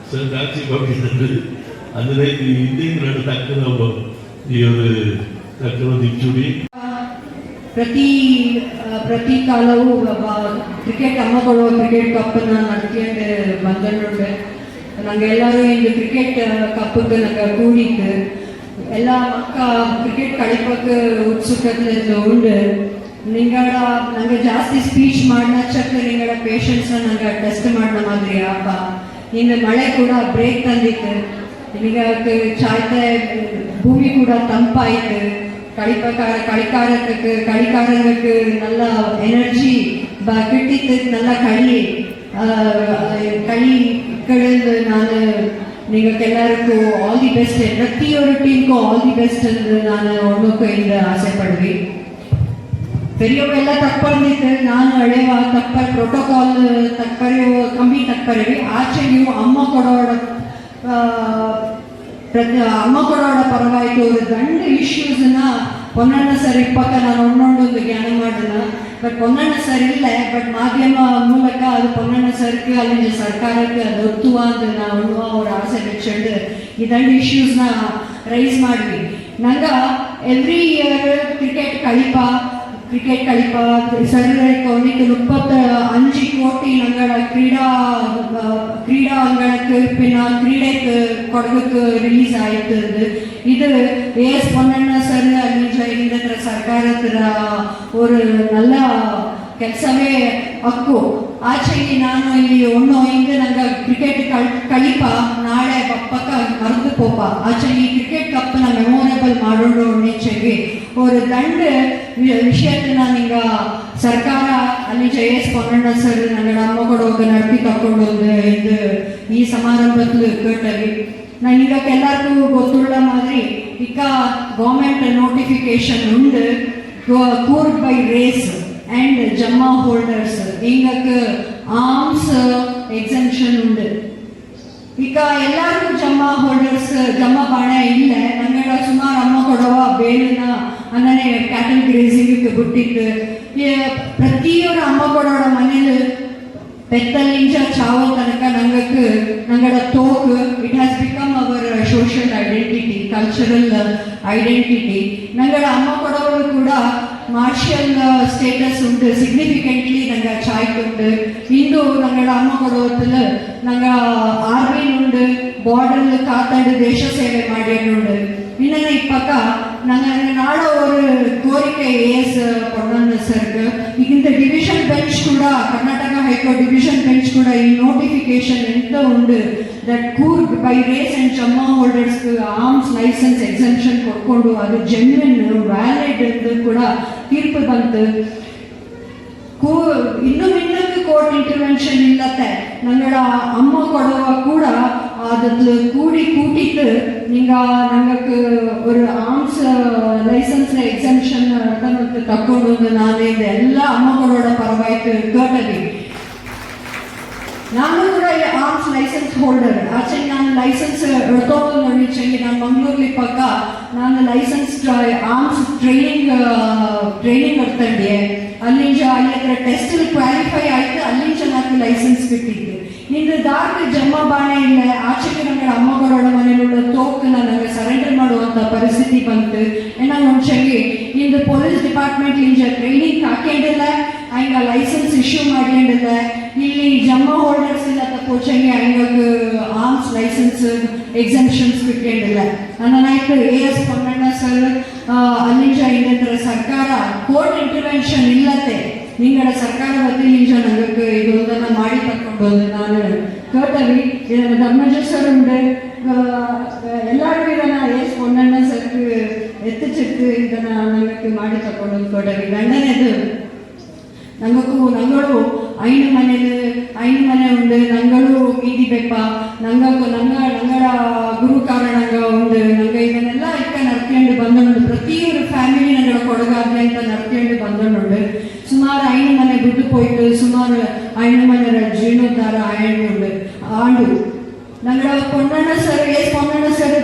ಸರ್. ಕಾಚಿಗೆ ಬಪ್ಪಿ ಅಂದ್ರೆ ಹಿಂದೆ ಎರಡು ತಕ್ಕನ ತಕ್ಕನ ದಿಚ್ಚುಡಿ ಪ್ರತಿ ಕಾಲವೂ ಕ್ರಿಕೆಟ್ ಅಮ್ಮಗಳು ಕ್ರಿಕೆಟ್ ಕಪ್ಪನ್ನು ನಡ್ಕೊಂಡು ಬಂದನುಂಡೆ. ನಂಗೆಲ್ಲರೂ ಇಂದು ಕ್ರಿಕೆಟ್ ಕಪ್ಪಕ್ಕೆ ನಂಗೆ ಕೂಡಿತ್ತು ಎಲ್ಲ ಮಕ್ಕ ಕ್ರಿಕೆಟ್ ಕಳಿಪಕ್ಕೆ ಉತ್ಸುಕತೆ ಉಂಡು. ನಿಂಗಳ ನಂಗೆ ಜಾಸ್ತಿ ಸ್ಪೀಚ್ ಮಾಡ್ನಚ್ಚಕ್ಕೆ ನಿಂಗಳ ಪೇಷನ್ಸ್ನ ನಂಗೆ ಟೆಸ್ಟ್ ಮಾಡಿದ ಮಾದ್ರಿ ಅಪ್ಪ. ಇನ್ನು ಮಳೆ ಕೂಡ ಬ್ರೇಕ್ ತಂದಿತ್ತು. ನಿನಗೆ ಚಾಯ್ತೆ ಭೂಮಿ ಕೂಡ ತಂಪಾಯಿತು. കളിക്കാരങ്ങൾക്ക് നല്ല എനർജി കിട്ടിയിട്ട് നല്ല കളികളിൽ ನಾನು നിങ്ങൾക്ക് എല്ലാവർക്കും ಆಲ್ ದಿ ಬೆಸ್ಟ್. ಪ್ರತಿಯೊಂದು ಟೀಮ್ಗೂ ಆಲ್ ದಿ ಬೆಸ್ಟ್ ಎಂದು ನಾನು ಒಣ್ಣೊಕ್ಕಿಂದ ಆಸೆ ಪಡ್ವಿ. பெரியவங்க ತಪ್ಪಂದಿತ್ತು ನಾನು ಹಳೆವ ತಪ್ಪ ಪ್ರೋಟೋಕಾಲ್ ತಪ್ಪರಿವು ಕಮ್ಮಿ ತಪ್ಪರಿವಿ ಆಚೆ ನೀವು ಅಮ್ಮ ಕೊಡೋಡ ಪರವಾಯಿತು ಒಂದು ಗಂಡು ಇಶ್ಯೂಸ್ನ ಪೊನ್ನಣ್ಣ ಸರ್ ಇಪ್ಪಕ್ಕ ನಾನು ಒನ್ನೊಂದೊಂದು ಜ್ಞಾನ ಮಾಡಿದ. ಬಟ್ ಪೊನ್ನಣ್ಣ ಸರ್ ಇಲ್ಲ. ಬಟ್ ಮಾಧ್ಯಮ ಮೂಲಕ ಅದು ಪೊನ್ನಣ್ಣ ಸರ್ಗೆ ಅಲ್ಲಿ ಸರ್ಕಾರಕ್ಕೆ ಅದು ಒತ್ತುವ ಅಂತ ನಾವು ಅವ್ರ ಆಸೆ ಬೆಚ್ಚಂಡು ಈ ದಂಡು ಇಶ್ಯೂಸ್ನ ರೈಸ್ ಮಾಡಿದ್ವಿ. ನಂಗೆ ಎವ್ರಿ ಇಯರ್ ಕ್ರಿಕೆಟ್ ಕಳಿಪ ಸರಿಯಾಗಿ 35 ಕೋಟಿ ನಂಗಳ ಕ್ರೀಡಾ ಅಂಗಳಕ್ಕೆ ಕ್ರೀಡೆಗೆ ಕೊಡಗಕ್ಕೆ ರಿಲೀಸ್ ಆಯಿತು. ಇದು AS பொன்னண்ணா ಸರ್ ಅಲ್ಲಿ ಸರ್ಕಾರದ ஒரு நல்ல ಕೆಲಸವೇ ಹಕ್ಕು. ಆಚೆಗೆ ನಾನು ಇಲ್ಲಿ ಒಣ್ಣೊಂದು ನಂಗೆ ಕ್ರಿಕೆಟ್ ಕಳಿಪ ನಾಳೆ ಪಕ್ಕ ಮರೆದು ಪೋಪ ಆಚೆಗೆ ಕ್ರಿಕೆಟ್ ಕಪ್ನ ಮೆಮೊರೇಬಲ್ ಮಾಡೋಣ ನೀಚೆಗೆ ஒரு ದಂಡ ವಿಷಯನ ನಿಂಗ ಸರ್ಕಾರ ಅಲ್ಲಿ AS பொன்னண்ணா ಸರ್ ನಂಗಳ ಅಮ್ಮ ಕೊಡೋಕೆ ನಡ್ತಿ ತಕೊಂಡು ಇದು ಈ ಸಮಾರಂಭದಲ್ಲಿ ಕೇಟವಿ. ನನಗೆ ಎಲ್ಲರಿಗೂ ಗೊತ್ತುಳ್ಳ ಮಾದ್ರಿ ಈಗ ಗೌರ್ಮೆಂಟ್ ನೋಟಿಫಿಕೇಶನ್ ಉಂಡು Coorg by race and jamma holders ಹಿಂಗಕ್ಕೆ ಆರ್ಮ್ಸ್ ಎಕ್ಸೆಂಪ್ಷನ್ ಉಂಡು. ಈಗ ಎಲ್ಲರಿಗೂ ಜಮ್ಮಾ ಹೋಲ್ಡರ್ಸ್ ಜಮ್ಮಾ ಬಾಣ ಇಲ್ಲ. ನಂಗೆಲ್ಲ ಸುಮಾರು ಅಮ್ಮ ಕೊಡುವ ಬೇಲಿನ ಅನ್ನನೇ ಕ್ಯಾಟಲ್ ಗ್ರೇಸಿಂಗ್ ಬಿಟ್ಟಿತ್ತು. ಪ್ರತಿಯೊಂದು ಅಮ್ಮ ಕೊಡೋಡ ಮನೇಲಿ ಪೆತ್ತಲಿಂಚ ಚಾವೋ ತನಕ ನಂಗಡ ತೋಕ್ it has become our social identity, cultural identity. ನಂಗಡ ಅಮ್ಮ ಕೊಡೋರು ಕೂಡ ಮಾರ್ಷಿಯಲ್ ಸ್ಟೇಟಸ್ ಉಂಟು. ಸಿಗ್ನಿಫಿಕೆಂಟ್ಲಿ ನಂಗೆ ಚಾಯ್ಕುಂಟು. ಇಂದು ನಂಗಡ ಅಮ್ಮ ಕೊಡೋತ್ತಿಲ್ಲ ನಂಗೆ ಆರ್ಮಿನುಂಡು, ಬಾರ್ಡರ್ல காத்தாண்டு தேச சேவை ಮಾಡಿಯನುಂಡು. இன்னும் இப்பக்க நாங்கள் நாட ஒரு கோரிக்கை AS பொன்னண்ணா சருக்கு இந்த டிவிஷன் பெஞ்ச் கூட ಕರ್ನಾಟಕ ಹೈಕೋರ್ಟ್ ಡಿವಿಷನ್ ಬೆಂಚ್ ಕೂಡ ಈ ನೋಟಿಫಿಕೇಶನ್ ಎಂತ ಉಂಡು that Coorg by race and jamma holders arms licence exemption ಕೊಡ್ಕೊಂಡು ಅದು ಜೆನ್ವಿನ್ ವ್ಯಾಲಿಡ್ ಎಂದು ಕೂಡ ತೀರ್ಪು ಬಂತು. ಇನ್ನೊಂದು ಕೋರ್ಟ್ ಇಂಟರ್ವೆನ್ಷನ್ ಇಲ್ಲತ್ತೆ ನಂಗಡ ಅಮ್ಮ ಕೊಡುವ ಕೂಡ ಅದ್ರಲ್ಲಿ ಕೂಟಿತ್ತು நீங்க நமக்கு ஒரு ஆர்ம்ஸ் லைசன்ஸ் எக்ஸம்ஷன் நமக்கு தக்கொண்டு வந்து நான் இந்த எல்லா அம்மாக்களோட பரவாயிட்டு கேட்டது. நானும் கூட ஆர்ம்ஸ் ಲೈಸೆನ್ಸ್ ಹೋಲ್ಡರ್ ಆಚೆ ನಾನು ಲೈಸೆನ್ಸ್ ಎಡ್ತೋದು ನೋಡಿಚ್ಚಂಗೆ ನಾನು ಮಂಗಳೂರಲ್ಲಿ ಪಕ್ಕ ನಾನು ಲೈಸೆನ್ಸ್ ಆರ್ಮ್ಸ್ ಟ್ರೈನಿಂಗ್ ಇರ್ತಂಡೆ. ಅಲ್ಲಿಂಜ ಅಲ್ಲಿ ಹತ್ರ ಟೆಸ್ಟ್ ಕ್ವಾಲಿಫೈ ಆಯ್ತು ಅಲ್ಲಿಂಜ నాకు ಲೈಸೆನ್ಸ್ കിട്ടിയിട്ട് ನಿಂದು ದಾರ್ಕ್ ಜಮ್ಮ ಬಾಣೆ ಇಲ್ಲ ಆಚೆಗೆ ನಂಗೆ ಅಮ್ಮಗಳೋಡ ಮನೆയുള്ള ತೋಕನ್ನ ನಂಗೆ ಸರೆಂಡರ್ ಮಾಡುವಂತ ಪರಿಸ್ಥಿತಿ ಬಂತು ಏನ ಮುಂಚೆಗೆ ಇಂದು ಪೊಲೀಸ್ ಡಿಪಾರ್ಟ್ಮೆಂಟ್ ಇಂಜ ಟ್ರೈನಿಂಗ್ ಹಾಕೊಂಡಿಲ್ಲ ಹಂಗ ಲೈಸೆನ್ಸ್ ಇಶ್ಯೂ ಮಾಡಿಕೊಂಡಿಲ್ಲ ಇಲ್ಲಿ ಜಮ್ಮ ಹೋಲ್ಡರ್ಸ್ ಇಲ್ಲ ತಪ್ಪೋಚಂಗೆ ಹಂಗಾಗಿ ಆರ್ಮ್ಸ್ ಲೈಸೆನ್ಸ್ ಎಕ್ಸಂಪ್ಷನ್ಸ್ കിട്ടിയിട്ടില്ല ಅನ್ನನಾಯ್ತು ಎಸ್ ಪೊನ್ನಣ್ಣ ಸರ್ ಅಲ್ಲಿಂಜ ಇನ್ನತ್ರ ಸರ್ಕಾರ ಕೋರ್ಟ್ ಇಂಟರ್ವೆನ್ಷನ್ ಇಲ್ಲತ್ತೆ ನಿಂಗಳ ಸರ್ಕಾರ ವತಿಯಿಂದ ನನಗೆ ಇದೊಂದನ್ನ ಮಾಡಿ ತಕೊಂಡು ನಾನು ಕೇಳ್ತವಿ ಇದನ್ನ ಧರ್ಮಜ ಸರ್ ಉಂಡು ಎಲ್ಲರಿಗೂ ಇದನ್ನ ಎಸ್ ಪೊನ್ನಣ್ಣ ಸರ್ ಎತ್ತಿಚಿಟ್ಟು ಇದನ್ನ ನನಗೆ ಮಾಡಿ ತಕೊಂಡು ಕೇಳ್ತವಿ ಗಂಡನೇದು ನಂಗಳು ಐನು ಮನೆ ಉಂಡು ನಂಗಳು ಮೀದಿ ಬೆಪ್ಪ ನಂಗಳ ಗುರು ಕಾರಣಂಗ ಉಂಡು ನಂಗೆ ಇದನ್ನೆಲ್ಲ ಇಕ್ಕ ನಡ್ಕೊಂಡು ಬಂದನುಂಡು ಪ್ರತಿಯೊಂದು ಫ್ಯಾಮಿಲಿ ನಂಗಳ ಕೊಡಗಾದ್ಲೆ ಅಂತ ನಡ್ಕೊಂಡು ಬಂದನುಂಡು ಸುಮಾರು ಐನು ಮನೆ ದುಡ್ಡು ಪೋಯ್ತು ಸುಮಾರು ಐನು ಮನೆ ಜೀರ್ಣೋದ್ಧಾರ ಆಂಡು ನಂಗಳ ಪೊನ್ನಣ್ಣ ಸರ್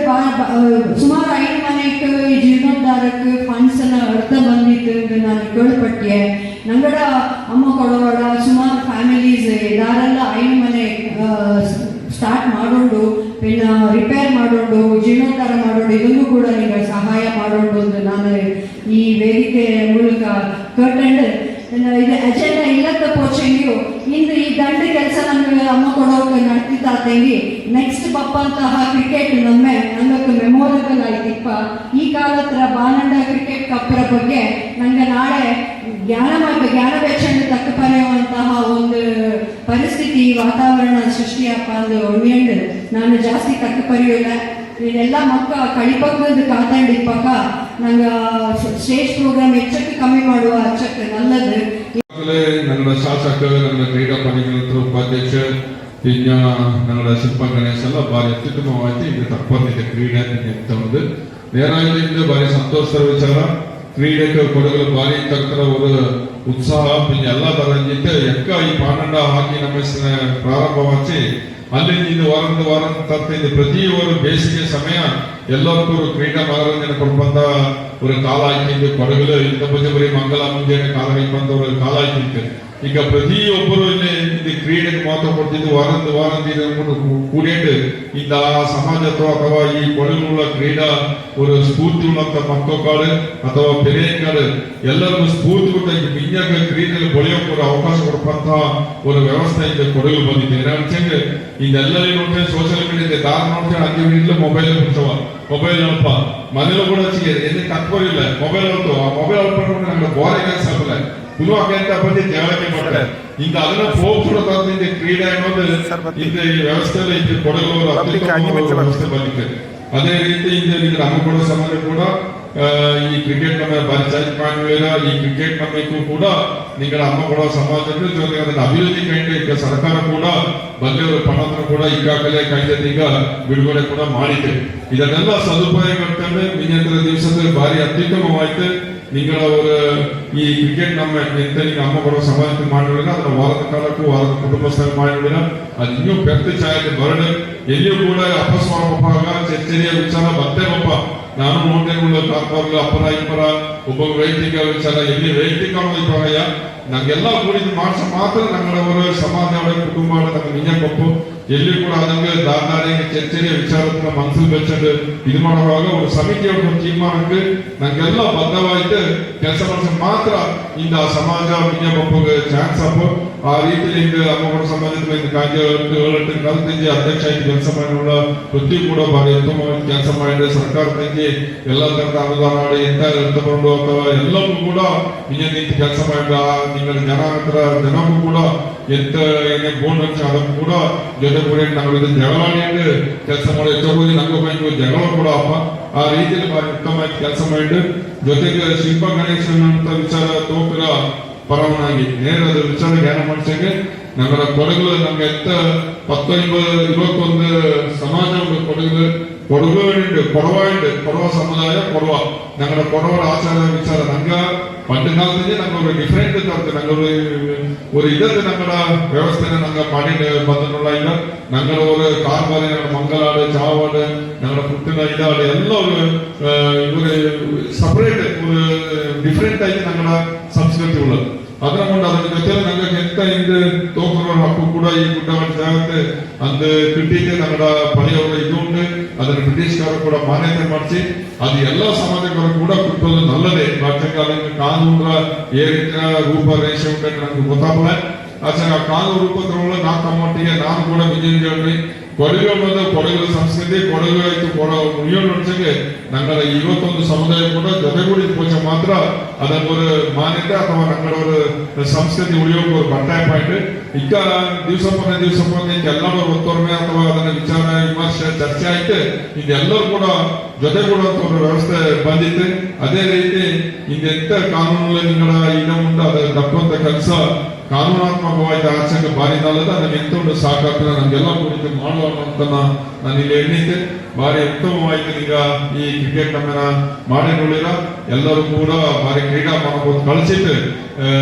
ಸುಮಾರು ಐನು ಮನೆಗೆ ಈ ಜೀರ್ಣೋದ್ಧಾರಕ್ಕೆ ಫಂಡ್ಸ್ ಎಲ್ಲ ಅರ್ಥ ಬಂದಿತ್ತು ಅಂತ ನಾನು ಕೇಳ್ಪಟ್ಟೆ ನಂಗಡ ಅಮ್ಮ ಕೊಡೋಡ ಸುಮಾರು ಫ್ಯಾಮಿಲೀಸ್ ಯಾರೆಲ್ಲ ಐನು ಮನೆ ಸ್ಟಾರ್ಟ್ ಮಾಡೋದು പിന്നെ ರಿಪೇರ್ ಮಾಡೋದು ಜೀರ್ಣೋದ್ಧಾರ ಮಾಡೋದು ಇದನ್ನು ಕೂಡ ನಿಮಗೆ ಸಹಾಯ ಮಾಡೋದು ಅಂತ ನಾನು ಈ ವೇದಿಕೆ ಮೂಲಕ ಕೇಳ್ಕೊಂಡು ಇದು ಅಜೆಂಡಾ ಇಲ್ಲದ ಪೋಚಂಗಿಯು ಇಂದು ಈ ದಂಡ ಕೆಲಸ ನಮಗೆ ಅಮ್ಮ ಕೊಡೋಕೆ ನಡ್ತಿದ್ದ ತಂಗಿ ನೆಕ್ಸ್ಟ್ ಬಪ್ಪಂತಹ ಕ್ರಿಕೆಟ್ ನಂಗಕ್ಕೆ ಮೆಮೊರೇಬಲ್ ಆಯ್ತಿಪ್ಪ ಈ ಕಾಲತ್ರ ಬಾನಂಡ ಕ್ರಿಕೆಟ್ ಕಪ್ಪರ ಬಗ್ಗೆ ನಂಗೆ ನಾಳೆ ಜ್ಞಾನ ವೆಚ್ಚಂಡು ತಕ್ಕ ಪರೆಯುವಂತಹ ಒಂದು ಪರಿಸ್ಥಿತಿ ವಾತಾವರಣ ಸೃಷ್ಟಿಯಪ್ಪ ಅಂದು ಒಣ್ಣಿಯಂಡು ನಾನು ಜಾಸ್ತಿ ತಕ್ಕ ಪರೆಯೋಲ್ಲ ಇದೆಲ್ಲ ಮಕ್ಕ ಕಳಿಪಕ್ಕದ ಕಾತಾಂಡಿಪ್ಪಕ್ಕ ನಂಗೆ ಸ್ಟೇಜ್ ಪ್ರೋಗ್ರಾಮ್ ಹೆಚ್ಚಕ್ಕೆ ಕಮ್ಮಿ ಮಾಡುವ ಹಚ್ಚಕ್ಕೆ ನಲ್ಲದು ನನ್ನ ಶಾಸಕ ನನ್ನ ಕ್ರೀಡಾ ಪಡೆಗಳ ಉಪಾಧ್ಯಕ್ಷ ಇನ್ನ ನನ್ನ ಶಿಲ್ಪ ಗಣೇಶ್ ಎಲ್ಲ ಬಾರಿ ಅತ್ಯುತ್ತಮವಾಯಿತು ಇದು ತಪ್ಪಂದಿದೆ ಕ್ರೀಡೆ ಅಂತ ಒಂದು ನೇರಾಯದಿಂದ ಬಾರಿ ಸಂತೋಷದ ವಿಚಾರ ಕ್ರೀಡೆಗೆ ಕೊಡಗಲು ಬಾರಿ ತಕ್ಕರ ಒಂದು ಉತ್ಸಾಹ ಎಲ್ಲ ಬರಂಜಿತ್ತು ಎಕ್ಕ ಈ ಪಾನಂಡ ಹಾಕಿ ನಮ್ಮ ಪ್ರಾರಂಭವಾಚಿ ಅಲ್ಲಿಂದ ವಾರ ತರ್ತಿದ್ದು ಪ್ರತಿಯೊಂದು ಬೇಸಿಗೆ ಸಮಯ ಎಲ್ಲರಿಗೂ ಕ್ರೀಡಾ ಮನೋರಂಜನೆ ಕೊಡ್ಬಂದ ஒரு ಕಾಲ ಆಯ್ತಿದ್ದು ಕೊಡಗಲು ಇಂದ ಬರೀ ಮಂಗಲ ಮುಂಜಾನೆ ಕಾಲ ಬಂದ ஒரு ಕಾಲ ಆಯ್ತಿತ್ತು ಈಗ ಪ್ರತಿಯೊಬ್ಬರು ಇಲ್ಲಿ ಕ್ರೀಡೆಗೆ ಮಹತ್ವ ಕೊಡ್ತಿದ್ದು ವಾರಂದ ಕೂಡಿಟ್ಟು ಇಂದ ಸಮಾಜದ ಅಥವಾ ಈ ಕೊಡಗುಳ ಕ್ರೀಡಾ ஒரு ಸ್ಫೂರ್ತಿ ಉಳ್ಳಂತ ಮಕ್ಕಳು ಅಥವಾ ಪೆರಿಯಗಳು ಎಲ್ಲರಿಗೂ ಸ್ಫೂರ್ತಿ ಕೊಟ್ಟ ವಿನ್ಯಾಸ ಕ್ರೀಡೆಯಲ್ಲಿ ಬೆಳೆಯೋಕೆ ஒரு ಅವಕಾಶ ಕೊಡುವಂತ ஒரு ವ್ಯವಸ್ಥೆ ಇದೆ ಕೊಡಗು ಬಂದಿದೆ ಏನಂತಂದ್ರೆ ಇದೆಲ್ಲರೂ ನೋಡ್ತೇವೆ ಸೋಷಿಯಲ್ ಮೀಡಿಯಾ ದಾರ ನೋಡ್ತೇವೆ ಅದೇ வீட்டுல ಮೊಬೈಲ್ ಬಿಡ್ತವ ಮೊಬೈಲ್ ಅಲ್ಪ ಮನೇಲೂ ಕೂಡ ಎಲ್ಲಿ ತತ್ವರಿಲ್ಲ ಮೊಬೈಲ್ ಅಲ್ತು ಆ ಮೊಬೈಲ್ ಅಲ್ಪ ನಮ್ಗೆ ಬೋರಿಂಗ್ ಅನ್ಸಲ್ಲ ಪುನಃ ಬಂದು ಜಗಳಕ್ಕೆ ಮಾಡ್ತಾರೆ ಈಗ ಅದನ್ನ ಹೋಗ್ಬಿಡೋದ್ರಿಂದ ಕ್ರೀಡೆ ಅನ್ನೋದು ಇದು ಈ ವ್ಯವಸ್ಥೆಯಲ್ಲಿ ಇದು ಕೊಡಗು ವ್ಯವಸ್ಥೆ ಬಂದಿದೆ ಅದೇ ರೀತಿ ಈಗ ನಮ್ಮ ಕೊಡೋ ಸಮಾಜ ಕೂಡ ಈ ಕ್ರಿಕೆಟ್ ನಮ್ಮ ಪಂಚಾಯತ್ ಮಾಡಿಲ್ಲ ಈ ಕ್ರಿಕೆಟ್ ನಮ್ಮಕ್ಕೂ ಕೂಡ ನಿಗಳ ಅಮ್ಮ ಕೊಡೋ ಸಮಾಜಕ್ಕೆ ಜೊತೆಗೆ ಅದನ್ನ ಅಭಿವೃದ್ಧಿ ಕಂಡು ಈಗ ಸರ್ಕಾರ ಕೂಡ ಬಂದವರು ಪಣತ್ರ ಕೂಡ ಈಗಾಗಲೇ ಈಗ ಬಿಡುಗಡೆ ಕೂಡ ಮಾಡಿದೆ ಇದನ್ನೆಲ್ಲ ಸದುಪಯೋಗ ಮಾಡ್ಕೊಂಡು ವಿಜೇತರ ದಿವಸದ ಬಾರಿ ಅತ್ಯುತ್ತಮವಾಯ್ತು ನಿಗಳ ಈ ಕ್ರಿಕೆಟ್ ನಮ್ಮ ಎಂತ ಈಗ ಅಮ್ಮ ಕೊಡೋ ಸಮಾಜಕ್ಕೆ ಮಾಡಿಲ್ಲ ಅದನ್ನ ವಾರದ ಕಾಲಕ್ಕೂ ವಾರದ ಕುಟುಂಬಸ್ಥರು ಮಾಡಿಲ್ಲ ಅದು ಇನ್ನೂ ಬೆರ್ತ ಛಾಯಕ್ಕೆ ಬರಡು ಎಲ್ಲಿಯೂ ಕೂಡ ಅಪಸ್ವರೂಪಾಗ ಚರ್ಚೆಯ ವಿಚಾರ ಬರ್ತೇವಪ್ಪ ನಾನು ನೋಡ್ತೇನೆ ಕಾರ್ಪೊರೇಟ್ ಅಪರ ಇಪರ ಒಬ್ಬ ವೈಯಕ್ತಿಕ ವಿಚಾರ ಎಲ್ಲಿ ವೈಯಕ್ತಿಕ ಅಭಿಪ್ರಾಯ ನಂಗೆಲ್ಲ ಕೂಡಿದ್ದು ಮಾಡಿಸ ಮಾತ್ರ ನಮ್ಮವರ ಸಮಾಜ ಕುಟುಂಬ ನಮ್ಮ ನಿಜಕ್ಕಪ್ಪು ಎಲ್ಲಿ ಕೂಡ ಅದಂಗೆ ದಾರಿ ಚರ್ಚೆಯ ವಿಚಾರ ಮನಸ್ಸಲ್ಲಿ ಬೆಚ್ಚಂಡು ಇದು ಮಾಡುವಾಗ ಒಂದು ಸಮಿತಿಯ ಒಂದು ತೀರ್ಮಾನಕ್ಕೆ ನಂಗೆಲ್ಲ ಬದ್ಧವಾಯ್ತು ಕೆಲಸ ಮಾಡಿಸ ಮಾತ್ರ ಇಂದ ಸಮಾಜ ನಿಜಕ್ಕಪ್ಪಗೆ ಚಾನ್ಸ್ ಅಪ್ ಆ ರೀತಿಯಲ್ಲಿ ಈಗ ಅಮ್ಮಗಳ ಸಮಾಜದ ಕಲ್ತಿಂಜಿ ಅಧ್ಯಕ್ಷ ಆಗಿ ಕೆಲಸ ಮಾಡಿದ ಪ್ರತಿ ಕೂಡ ಬಾರಿ ಉತ್ತಮವಾಗಿ ಕೆಲಸ ಮಾಡಿದ್ರೆ ಸರ್ಕಾರದಿಂದ ಎಲ್ಲ ತರದ ಅನುದಾನ ಮಾಡಿ ಎಂತ ತಗೊಂಡು ಅಥವಾ ಎಲ್ಲವೂ ಕೂಡ ನಿಜ ನಿಂತು ಕೆಲಸ ಮಾಡಿದ ನಿಗಳ ಜನಕ್ಕೂ ಕೂಡ ಎಂತ ಏನೇ ಬೋನ್ ಅದಕ್ಕೂ ಕೂಡ ಜೊತೆ ಕೂಡ ನಾವು ಇದನ್ನ ಜಗಳಾಡಿ ಕೆಲಸ ಮಾಡಿ ಎತ್ತೋಗಿ ನಂಗೆ ಜಗಳ ಕೂಡ ಅಪ್ಪ ಆ ರೀತಿಯಲ್ಲಿ ಬಾರಿ ಉತ್ತಮವಾಗಿ ಕೆಲಸ ಮಾಡಿ ಜೊತೆಗೆ ಶಿಲ್ಪ ಗಣೇಶನ್ ಅಂತ ವಿಚಾರ ತೋಕರ ಪರವನಾಗಿ ನೇರದ ವಿಚಾರ ಜ್ಞಾನ ಮಾಡಿಸಂಗೆ ನಮ್ಮರ ಕೊಡಗು ನಮ್ಗೆ ಎತ್ತ 19-21 ಸಮಾಜ ಕೊಡಗು ಕೊಡವ ಸಮುದಾಯ ಕೊಡವ ഞങ്ങളുടെ കൊടവർ ആചാര വിചാര ഞങ്ങ പണ്ട് കാലത്ത് ഞങ്ങൾ ഡിഫറെന്റ് തരത്തിൽ ഞങ്ങൾ ഒരു ഇതത്തെ ഞങ്ങളുടെ വ്യവസ്ഥയെ ഞങ്ങൾ പണിയിട്ട് ಬಂದಿರಲ್ಲ ಇಲ್ಲ ഞങ്ങൾ ഒരു ಕಾರ್ಬಾರಿ ಮಂಗಲಾಡು ಚಾವಾಡು ഞങ്ങളുടെ പുട്ടിನ ഇതാട് എല്ലാം ഒരു സെപ്പറേറ്റ് ഒരു ഡിഫറെന്റ് ആയിട്ട് ഞങ്ങളുടെ സംസ്കൃതി ഉള്ളത് ಅದರ കൊണ്ട് ಅದರ ಜೊತೆಲಿ ನಂಗೆ ಎಂತ ಹಿಂದೆ ತೋಕರ ಹಕ್ಕು ಕೂಡ ಈ ಗುಡ್ಡಗಳ ಜಾಗತ್ತೆ ಅಂದು ಕಿಟ್ಟಿಗೆ ನಗಡ ಪಡೆಯವರ ಇದು ಉಂಟು ಅದನ್ನು ಬ್ರಿಟಿಷ್ಕಾರರು ಕೂಡ ಮಾನ್ಯತೆ ಮಾಡಿಸಿ ಅದು ಎಲ್ಲ ಸಮಾಜಗಳು ಕೂಡ ಕುಟ್ಟೋದು ನಲ್ಲದೆ ಬಾಚಂಗಾಲಿನ ಕಾನೂನ ಏ ರೀತಿಯ ರೂಪರೇಷೆ ಉಂಟು ನನಗೆ ಗೊತ್ತಾಗಲ್ಲ ಆಚೆ ಆ ಕಾನೂನು ರೂಪದೊಳಗೆ ನಾ ತಮ್ಮೊಟ್ಟಿಗೆ ನಾನು ಕೂಡ ವಿಜಯ ಕೊಡಗು ಸಂಸ್ಕೃತಿ ಕೊಡಗು ಆಯ್ತು ಮುಗಿಯೋಣೊಟ್ಟಿಗೆ ನಂಗಡ ಇವತ್ತೊಂದು ಸಮುದಾಯ ಕೂಡ ಜೊತೆಗೂಡಿ ಪೋಚ ಮಾತ್ರ ಅದೊಂದು ಮಾನ್ಯತೆ ಅಥವಾ ನಂಗಡವರ ಸಂಸ್ಕೃತಿ ಉಳಿಯೋಕೆ ಒಂದು ಕಟ್ಟಾಯ ಪಾಯಿಂಟ್ ಈಗ ದಿವಸ ಪೊನ್ನೆ ಎಲ್ಲರೂ ಒತ್ತೊರ್ಮೆ ಅಥವಾ ಅದನ್ನ ವಿಚಾರ ವಿಮರ್ಶೆ ಚರ್ಚೆ ಆಯ್ತು ಇದೆಲ್ಲರೂ ಕೂಡ ಜೊತೆಗೂಡುವಂತ ಒಂದು ವ್ಯವಸ್ಥೆ ಬಂದಿತ್ತು ಅದೇ ರೀತಿ ಇಂದೆಂತ ಕಾನೂನು ನಿಂಗಳ ಈಗ ಮುಂದೆ ಅದ ತಪ್ಪುವಂತ ಕೆಲಸ ಕಾನೂನಾತ್ಮಕವಾದ ಆಚರಣೆ ಬಾರಿ ನಲ್ಲದ ನನಗೆ ಎಂತ ಸಾಕಾಗ್ತದೆ ನಮ್ಗೆಲ್ಲ ಕುರಿತು ಮಾಡುವ ಅಂತ ನಾನು ಇಲ್ಲಿ ಎಣ್ಣಿದ್ದೆ ಬಾರಿ ಉತ್ತಮವಾಯ್ತು ಈಗ ಈ ಕ್ರಿಕೆಟ್ ನಮ್ಮನ್ನ ಮಾಡಿ ನೋಡಿರ ಎಲ್ಲರೂ ಕೂಡ ಬಾರಿ ಕ್ರೀಡಾ ಮಾಡಬಹುದು ಕಳಿಸಿಟ್ಟು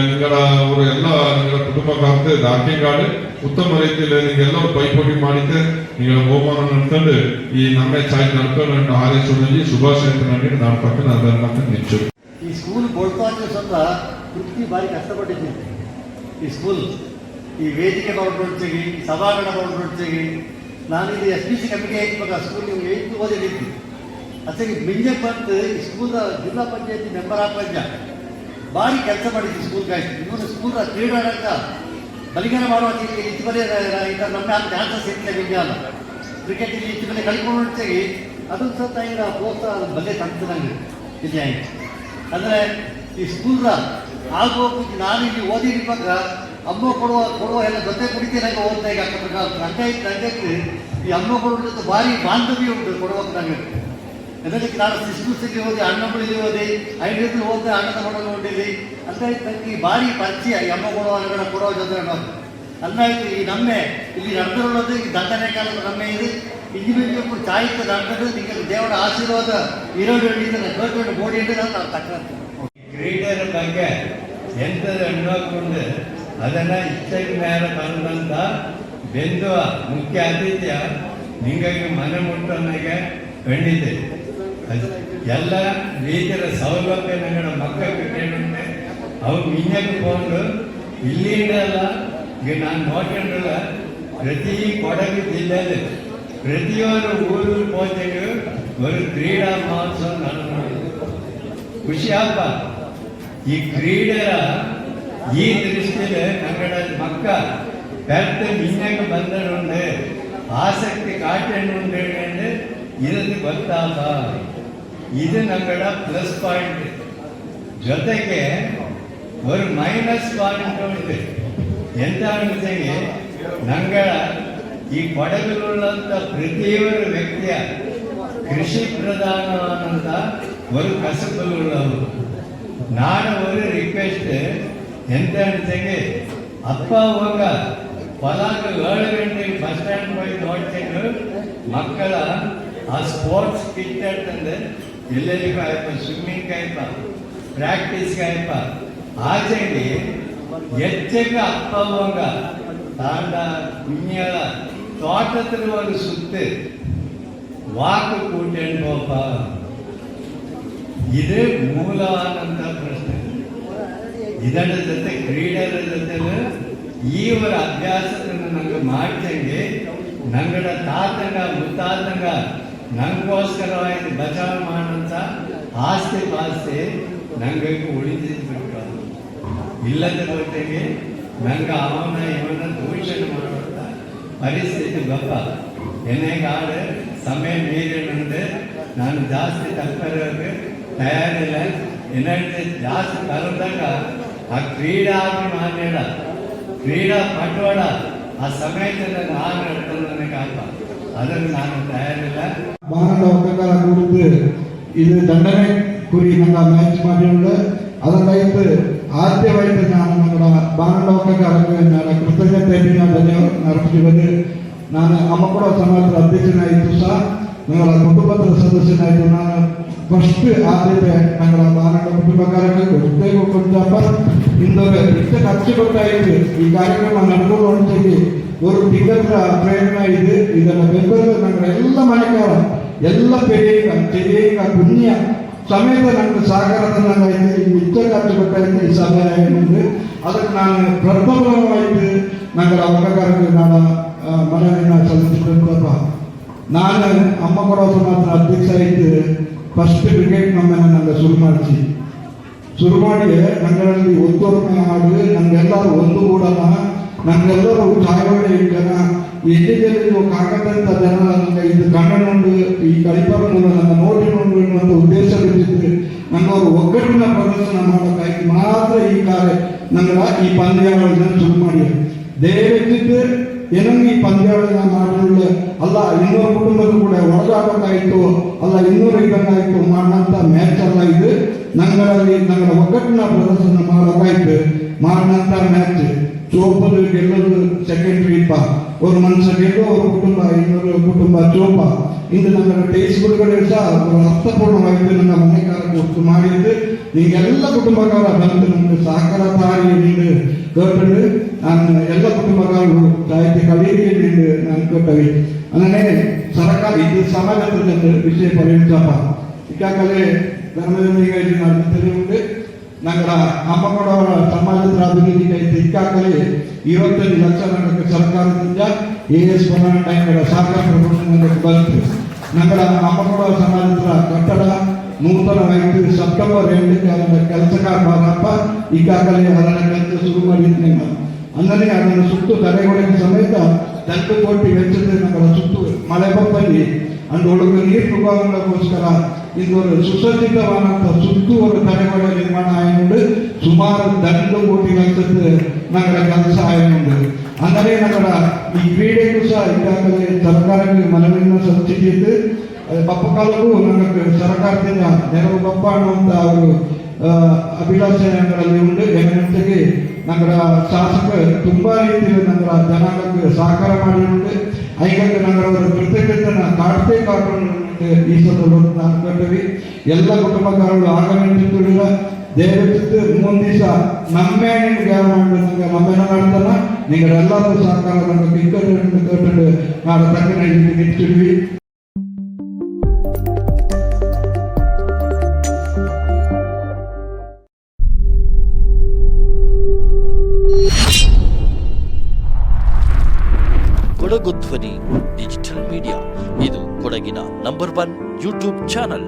ನಿಂಗಳ ಅವರು ಎಲ್ಲ ನಿಂಗಳ ಕುಟುಂಬಕ್ಕೆ ದಾಖಲೆಗಾಡು ಉತ್ತಮ ರೀತಿಯಲ್ಲಿ ನಿಮ್ಗೆಲ್ಲರೂ ಪೈಪೋಟಿ ಮಾಡಿದ್ದೆ ನಿಂಗಳ ಬಹುಮಾನ ನಡ್ಕೊಂಡು ಈ ನಮ್ಮ ಚಾಯ್ ನಡ್ಕೊಂಡು ಹಾರೈಸೋದಲ್ಲಿ ಶುಭಾಶಯ ನೀಡಿ ನಾನು ಪಕ್ಕನ ಅದನ್ನ ನಿಚ್ಚು ಈ ಸ್ಕೂಲ್ ಬೋಳ್ಪಾಚೆ ಸ್ವಲ್ಪ ವೃತ್ತಿ ಭಾರಿ ಕಷ್ಟಪಟ್ಟಿದ್ದೀನಿ ಈ ಸ್ಕೂಲ್ ಈ ವೇದಿಕೆ ಬೌಂಡ್ರೊಟ್ಟಿಗೆ ಸಭಾಂಗಣ ಬೌಂಡ್ರೊಟ್ಟಿಗೆ ನಾನು ಇಲ್ಲಿ SPC ಕಮಿಟಿ ಆಯ್ತು ಸ್ಕೂಲ್ ನೀವು 8th ಓದಿದ್ದು ಅದಕ್ಕೆ ಮಿಂಜೆ ಬಂದು ಈ ಸ್ಕೂಲ್ ಜಿಲ್ಲಾ ಪಂಚಾಯತಿ ಮೆಂಬರ್ ಆಪಂಜ ಭಾರಿ ಕೆಲಸ ಮಾಡಿದ್ದು ಸ್ಕೂಲ್ ಗಾಯ್ತು ಇನ್ನೊಂದು ಸ್ಕೂಲ್ ಕ್ರೀಡಾರಂಗ ಬಲಿಗನ ಮಾಡುವ ಇತ್ತು ಬರೀ ನಮ್ಮ ಚಾನ್ಸಸ್ ಇರ್ತದೆ ವಿಜ್ಞಾನ ಕ್ರಿಕೆಟ್ ಇಲ್ಲಿ ಇತ್ತು ಬರೀ ಕಳ್ಕೊಂಡೊಟ್ಟಿಗೆ ಅದೊಂದು ಸ್ವಲ್ಪ ಈಗ ಪ್ರೋತ್ಸಾಹ ಬಲ್ಲೆ ತಂತು ನನಗೆ ಇಲ್ಲಿ ಆಯ್ತು ಅಂದರೆ ಈ ಸ್ಕೂಲ್ನ ಆಗೋಗಿ ನಾನು ಇಲ್ಲಿ ಓದಿರುವಾಗ ಅಮ್ಮ ಕೊಡುವ ಎಲ್ಲ ಜೊತೆ ಕುಡಿತೀನಿ ಓದ್ತಾ ಈಗ ನಂಗೆ ಈ ಅಮ್ಮ ಕೊಡೋದು ಭಾರಿ ಬಾಂಧವ್ಯ ಉಂಟು ಕೊಡುವಾಗ ನಂಗೆ ಅದಕ್ಕೆ ನಾನು ಶಿಸ್ಕೂಸಿಗೆ ಓದಿ ಅಣ್ಣಂಬಳಿಲಿ ಓದಿ 5 ರೀತಿಲಿ ಓದಿ ಅಣ್ಣದ ಮಡಲು ನೋಡಿದ್ವಿ ಅಂತ ನನಗೆ ಭಾರಿ ಪರಿಚಯ ಈ ಅಮ್ಮ ಕೊಡುವ ಜೊತೆ ಅನ್ನೋದು ಅನ್ನಾಯ್ತು ಈ ನಮ್ಮೆ ಇಲ್ಲಿ ನಡೆದಿರೋದು ಈ ದಂಡನೆ ಕಾಲದ ನಮ್ಮೆ ಇದು ಇಂಜಿನಿಯರಿಂಗ್ ಚಾಯಿತ ನಡೆದು ನಿಮಗೆ ದೇವರ ಆಶೀರ್ವಾದ ಇರೋದು ಗೌರ್ಮೆಂಟ್ ಬೋಡಿ ಅಂತ ನಾನು ತಕ್ಕ ಕ್ರೀಡೆಯ ಬಗ್ಗೆ ಎಂಥದ್ದು ಅನ್ನೋಕೊಂಡು ಅದನ್ನು ಇಷ್ಟಕ್ಕೆ ಮೇಲೆ ಬಂದಂಥ ಬೆಂದುವ ಮುಖ್ಯ ಅತಿಥ್ಯ ನಿಂಗಾಗಿ ಮನೆ ಮುಟ್ಟೋನಿಗೆ ಕಂಡಿದೆ ಎಲ್ಲ ರೀತಿಯ ಸೌಲಭ್ಯ ನನ್ನ ಮಕ್ಕಳಿಗೆ ಕೇಳುತ್ತೆ ಅವು ಮಿಂಜಕ್ಕೆ ಹೋಗಿ ಇಲ್ಲಿಂದಲ್ಲ ಈಗ ನಾನು ನೋಡ್ಕೊಂಡಲ್ಲ ಪ್ರತಿ ಕೊಡಗು ಜಿಲ್ಲೆಯಲ್ಲಿ ಪ್ರತಿಯೊಂದು ಊರು ಪೋಚೆಗೂ ಒಂದು ಕ್ರೀಡಾ ಮಹೋತ್ಸವ ನಡೆದು ಖುಷಿ ಹಬ್ಬ ಈ ಕ್ರೀಡೆಯ ಈ ದೃಷ್ಟಿಯಲ್ಲಿ ನಗಡ ಮಕ್ಕ பெருத்த மின்னங்க ಬಂದರುಂಡೆ ಆಸಕ್ತಿ ಕಾಟೆನ್ನುಂಡೆ ಇದಕ್ಕೆ ಗೊತ್ತಾಗ ಇದು ನಗಡ ಪ್ಲಸ್ ಪಾಯಿಂಟ್ ಜೊತೆಗೆ ಒಂದು ಮೈನಸ್ ಪಾಯಿಂಟ್ ಉಂಟು ಎಂತ ಅನ್ಸಂಗೆ ನಂಗಳ ಈ ಕೊಡಗಲ್ಲಂತ ಪ್ರತಿಯೊಂದು ವ್ಯಕ್ತಿಯ ಕೃಷಿ ಪ್ರಧಾನವಾದಂಥ ಒಂದು ಕಸಬುಳ್ಳವರು ನಾನು ಒಂದು ರಿಕ್ವೆಸ್ಟ್ ಎಂತ ಅನ್ಸಂಗೆ ಅಪ್ಪ ಹೋಗ ಪಲಾಕ 7 ಗಂಟೆಗೆ ಬಸ್ ಸ್ಟ್ಯಾಂಡ್ ಹೋಗಿ ನೋಡ್ಕೊಂಡು ಮಕ್ಕಳ ಆ ಸ್ಪೋರ್ಟ್ಸ್ ಕಿಟ್ ಅಂತಂದ್ರೆ ಎಲ್ಲರಿಗೂ ಆಯ್ತು ಸ್ವಿಮ್ಮಿಂಗ್ ಆಯ್ಪ ಪ್ರಾಕ್ಟೀಸ್ಗೆ ಆಯ್ಪ ಆಚೆಗೆ ಹೆಚ್ಚಗೆ ಅಪ್ಪ ಹೋಗ ತಾಂಡ ಕುഞ്ഞಳ ತೋಟದಲ್ಲಿ ಒಂದು ಸುತ್ತು ವಾಕು ಕೂಟೇನು ಹೋಪ ಇದು ಮೂಲವಾದಂಥ ಪ್ರಶ್ನೆ ಇದರ ಜೊತೆ ಕ್ರೀಡೆಯ ಜೊತೆ ಈ ಒಂದು ಅಭ್ಯಾಸವನ್ನು ನಂಗೆ ಮಾಡ್ದಂಗೆ ನಂಗಡ ತಾತಂಗ ಮುತ್ತಾತಂಗ ನಂಗೋಸ್ಕರವಾಗಿ ಬಚಾವ್ ಮಾಡೋಂಥ ಆಸ್ತಿ ಪಾಸ್ತಿ ನಂಗೆ ಉಳಿದಿದ್ಬಿಟ್ಟು ಇಲ್ಲದ ಜೊತೆಗೆ ನಂಗೆ ಅವನ ಇವನ ದೂಷಣೆ ಮಾಡುವಂಥ ಪರಿಸ್ಥಿತಿ ಗೊತ್ತ ಎನ್ನೆಗಾಡು ಸಮಯ ಮೀರಿನಂತೆ ನಾನು ಜಾಸ್ತಿ ತಪ್ಪರೋಕೆ ತಯಾರಿಲ್ಲ ಏನಂటే ಜಾಸ್ತಿ ಕರೆದಾಗ ಆ ಕ್ರೀಡಾಭಿಮಾನಿಗಳ ಕ್ರೀಡಾ ಪಟುವಾಡ ಆ ಸಮಯದಲ್ಲಿ ನಾನು ಹೇಳ್ತಾನೆ ನನಗೆ ಆಗ ಅದನ್ನು ನಾನು ತಯಾರಿಲ್ಲ ಬಾನಂಡ ಒಕ್ಕಕಾರ ಕುರಿತು ಇದು ದಂಡನೆ ಕುರಿ ನಂಗೆ ಮ್ಯಾಚ್ ಮಾಡಿಕೊಂಡು ಅದಕ್ಕಾಯ್ತು ಆದ್ಯವಾಯ್ತು ನಾನು ನಮ್ಮ ಬಾನಂಡ ಒಕ್ಕಕಾರಕ್ಕೆ ನಾನು ಕೃತಜ್ಞತೆಯನ್ನು ಧನ್ಯವಾದ ಅರ್ಪಿಸಿಕೊಂಡು ನಾನು ಅಮ್ಮ ಕೂಡ ಸಮಾಜದ ಅಧ್ಯಕ್ಷನಾಯಿತು ಸಹ ನನ್ನ ಕುಟುಂಬದ ಸದಸ್ಯನಾಯಿತು ನಾನು ಫಸ್ಟ್ ಆದ್ಯತೆ ನನ್ನ ಬಾನಂಡ ಕುಟುಂಬಕಾರಕ್ಕೆ ಕೊಡಬೇಕು ಕೊಂಚಪ್ಪ ಇಂದೊಂದು ಎಷ್ಟು ಖರ್ಚು ಕೊಟ್ಟಾಯಿತು ಈ ಕಾರ್ಯಕ್ರಮ ನಡ್ಕೊಂಡು ಹೊಂದಿಗೆ ஒரு திகழ்ற பிரேரணை இது இதனை வெவ்வேறு நாங்கள் எல்லா மணிக்காலம் எல்லா பெரியங்க புண்ணிய സമയത്ത് നമുക്ക് സഹകരണത്തിനായിട്ട് ഇഷ്ടക്കാറ്റുകൊണ്ടായിട്ട് ഈ സഭയായിരുന്നു. അതൊക്കെ ഞാൻ പ്രഥമമായിട്ട് ഞങ്ങളുടെ അവകാശക്കാർക്ക് മലയാള സദസ്സിട്ടുള്ളപ്പ ನಾನು ಅಮ್ಮ ಕೊಡೋದು ಮಾತ್ರ ಅಧ್ಯಕ್ಷ ಆಯಿತು. ಫಸ್ಟ್ ಕ್ರಿಕೆಟ್ ನಮ್ಮನ್ನು ನಂಗೆ ಶುರು ಮಾಡಿ ನನ್ನಲ್ಲಿ ಒತ್ತೊರಮೆ ಹಾಡು ನಮ್ಗೆಲ್ಲರೂ ಒಂದು ಕೂಡಲ್ಲ, ನಮ್ಗೆಲ್ಲರೂ ಚಾಯವಾಡಿ ಜನ ಎಲ್ಲಿಗೆ ಕಾಕದಂತ ಜನ ನನಗೆ ಇದು ಕಣ್ಣನುಂಡು ಈ ಕಳಿಪರ ಮೂಲ ನನ್ನ ನೋಟಿನುಂಡು ಎನ್ನುವಂಥ ಉದ್ದೇಶವಿದ್ದು ನನ್ನವರು ಒಗ್ಗಟ್ಟಿನ ಪ್ರದರ್ಶನ ಮಾಡೋಕ್ಕಾಗಿ ಮಾತ್ರ ಈ ಕಾರ್ಯ ನಂಗಳ ಈ ಪಂದ್ಯಾವಳಿಯನ್ನು ಶುರು ಮಾಡಿ ದಯವಿಟ್ಟು ಏನಂಗೆ ಈ ಪಂದ್ಯಾವಳಿನ ಮಾಡಿದ್ರೆ ಅಲ್ಲ ಇನ್ನೂರು ಕುಟುಂಬದ ಕೂಡ ಒಳಗಾಗಬೇಕಾಯಿತು, ಅಲ್ಲ ಇನ್ನೂರು ಇದಂಗಾಯಿತು ಮಾಡೋಂಥ ಮ್ಯಾಚ್ ಅಲ್ಲ ಇದು. ನಂಗಳಲ್ಲಿ ನಂಗಳ ಒಗ್ಗಟ್ಟಿನ ಪ್ರದರ್ಶನ ಮಾಡೋಕ್ಕಾಯ್ತು ಮಾಡೋಂಥ ಮ್ಯಾಚ್. ಚೋಪದು ಗೆಲ್ಲೋದು ಸೆಕೆಂಡ್ರಿ ಇಪ್ಪ, ஒரு மனுஷன் ಗೆಲ್ಲೋ ஒரு ಕುಟುಂಬ ಇನ್ನೊಂದು ಕುಟುಂಬ ಚೋಪ. ಇಂದು ನಮ್ಮ ಟೇಸ್ಟ್ಗಳು ಸಹ ஒரு ಅರ್ಥಪೂರ್ಣವಾಯಿತು. ನನ್ನ ಮನೆಗಾರಕ್ಕೆ ಒತ್ತು ಮಾಡಿದ್ದು ನಿಮಗೆಲ್ಲ ಕುಟುಂಬಗಾರ ಬಂದು ನಮಗೆ ಸಹಕಾರ ತಾರಿ ನೀನು ಕೇಟು ನಾನು ಎಲ್ಲ ಕುಟುಂಬಗಾರರು ಸಾಹಿತ್ಯ ಕಲಿಕೆ ನೀನು ನಾನು ಕೇಟವಿ ಅಂದರೆ ಸರ್ಕಾರ ಇದು ಸಮಾಜದ ವಿಷಯ ಪರಿಣಿತಪ್ಪ ಈಗಾಗಲೇ ಧರ್ಮದೊಂದಿಗೆ ನಡೆಯುತ್ತದೆ. ನಗರ ಅಮ್ಮಗೌಡ ಸಮಾಜದ ಅಭಿವೃದ್ಧಿಗೆ ಈಗಾಗಲೇ 25 ಲಕ್ಷ ನನಗೆ ಸರ್ಕಾರದಿಂದ AS ಟೈಮ್ಗಳ ಸಹಕಾರ ಪ್ರಮೋಷನ್ ಬಂತು. ನಗರ ಅಮ್ಮಗೌಡ ಸಮಾಜದ ಕಟ್ಟಡ ನೂತನವಾಯಿತು. ಸೆಪ್ಟೆಂಬರ್ 2ಕ್ಕೆ ಅದರ ಕೆಲಸಗಾರ ಬಾರಪ್ಪ ಈಗಾಗಲೇ ಅದರ ಕೆಲಸ ಶುರು ಮಾಡಿದ್ದೇನೆ. ಅಂದರೆ ಅದನ್ನು ಸುತ್ತು ತಡೆಗೊಳಿಗೆ ಸಮೇತ 2 ಕೋಟಿ ವೆಚ್ಚದ ನಗರ ಸುತ್ತು ಮಳೆ ಬಪ್ಪಲ್ಲಿ ಅಂದೊಳಗೆ ನೀರು ನುಗ್ಗೋಸ್ಕರ ಇದೊಂದು ಸುಸಜ್ಜಿತವಾದಂಥ ಸುತ್ತುವರೆ ತಡೆಗೋಡೆ ನಿರ್ಮಾಣ ಆಯ್ಕೊಂಡು ಸುಮಾರು 2 ಕೋಟಿ ವೆಚ್ಚದ ನಗರ ಕೆಲಸ ಆಯ್ಕೊಂಡು. ಅಂದರೆ ನಗರ ಈ ಕ್ರೀಡೆಗೂ ಸಹ ಈಗಾಗಲೇ ಸರ್ಕಾರಕ್ಕೆ ಮನವಿಯನ್ನು ಸಲ್ಲಿಸಿದ್ದು ಬಪ್ಪಕಾಲಕ್ಕೂ ನಮಗೆ ಸರ್ಕಾರದಿಂದ ನೆರವು ಬಪ್ಪ ಅನ್ನುವಂಥ ಅವರು ಅಭಿಲಾಷೆಗಳಲ್ಲಿ ಉಂಟು. ಜೊತೆಗೆ ನಗರ ಶಾಸಕ ತುಂಬಾ ರೀತಿಯಲ್ಲಿ ನಗರ ಜನಾಂಗಕ್ಕೆ ಸಹಕಾರ ಮಾಡಿರುವುದು. ಐಕಂದ್ರೆ ನಗರವರ ಕೃತಜ್ಞತೆನ ಕಾಡ್ತೇ ಕಾಕೊಂಡು ಈ ಸಂದರ್ಭದಲ್ಲಿ ನಾನು ಕಂಡ್ವಿ. ಎಲ್ಲ ಕುಟುಂಬಕಾರರು ಆಗಮಿಸಿಲ್ಲ. ದಯವಿಟ್ಟು ಮುಂದಿನ ದಿವಸ ನಮ್ಮೇ ನಿಮ್ಗೆ ಯಾರು ಮಾಡಿದ್ರೆ ನಮ್ಮೇನ ಮಾಡ್ತಾನ ನಿಗಳೆಲ್ಲರೂ ಸಹಕಾರ ನಮಗೆ ಕೇಟು ನಾನು ತಕ್ಕ ನಿಂತಿದ್ವಿ. ಕೊಡಗು ಧ್ವನಿ ಡಿಜಿಟಲ್ ಮೀಡಿಯಾ ಇದು ಕೊಡಗಿನ ನಂಬರ್ 1 ಯೂಟ್ಯೂಬ್ ಚಾನಲ್.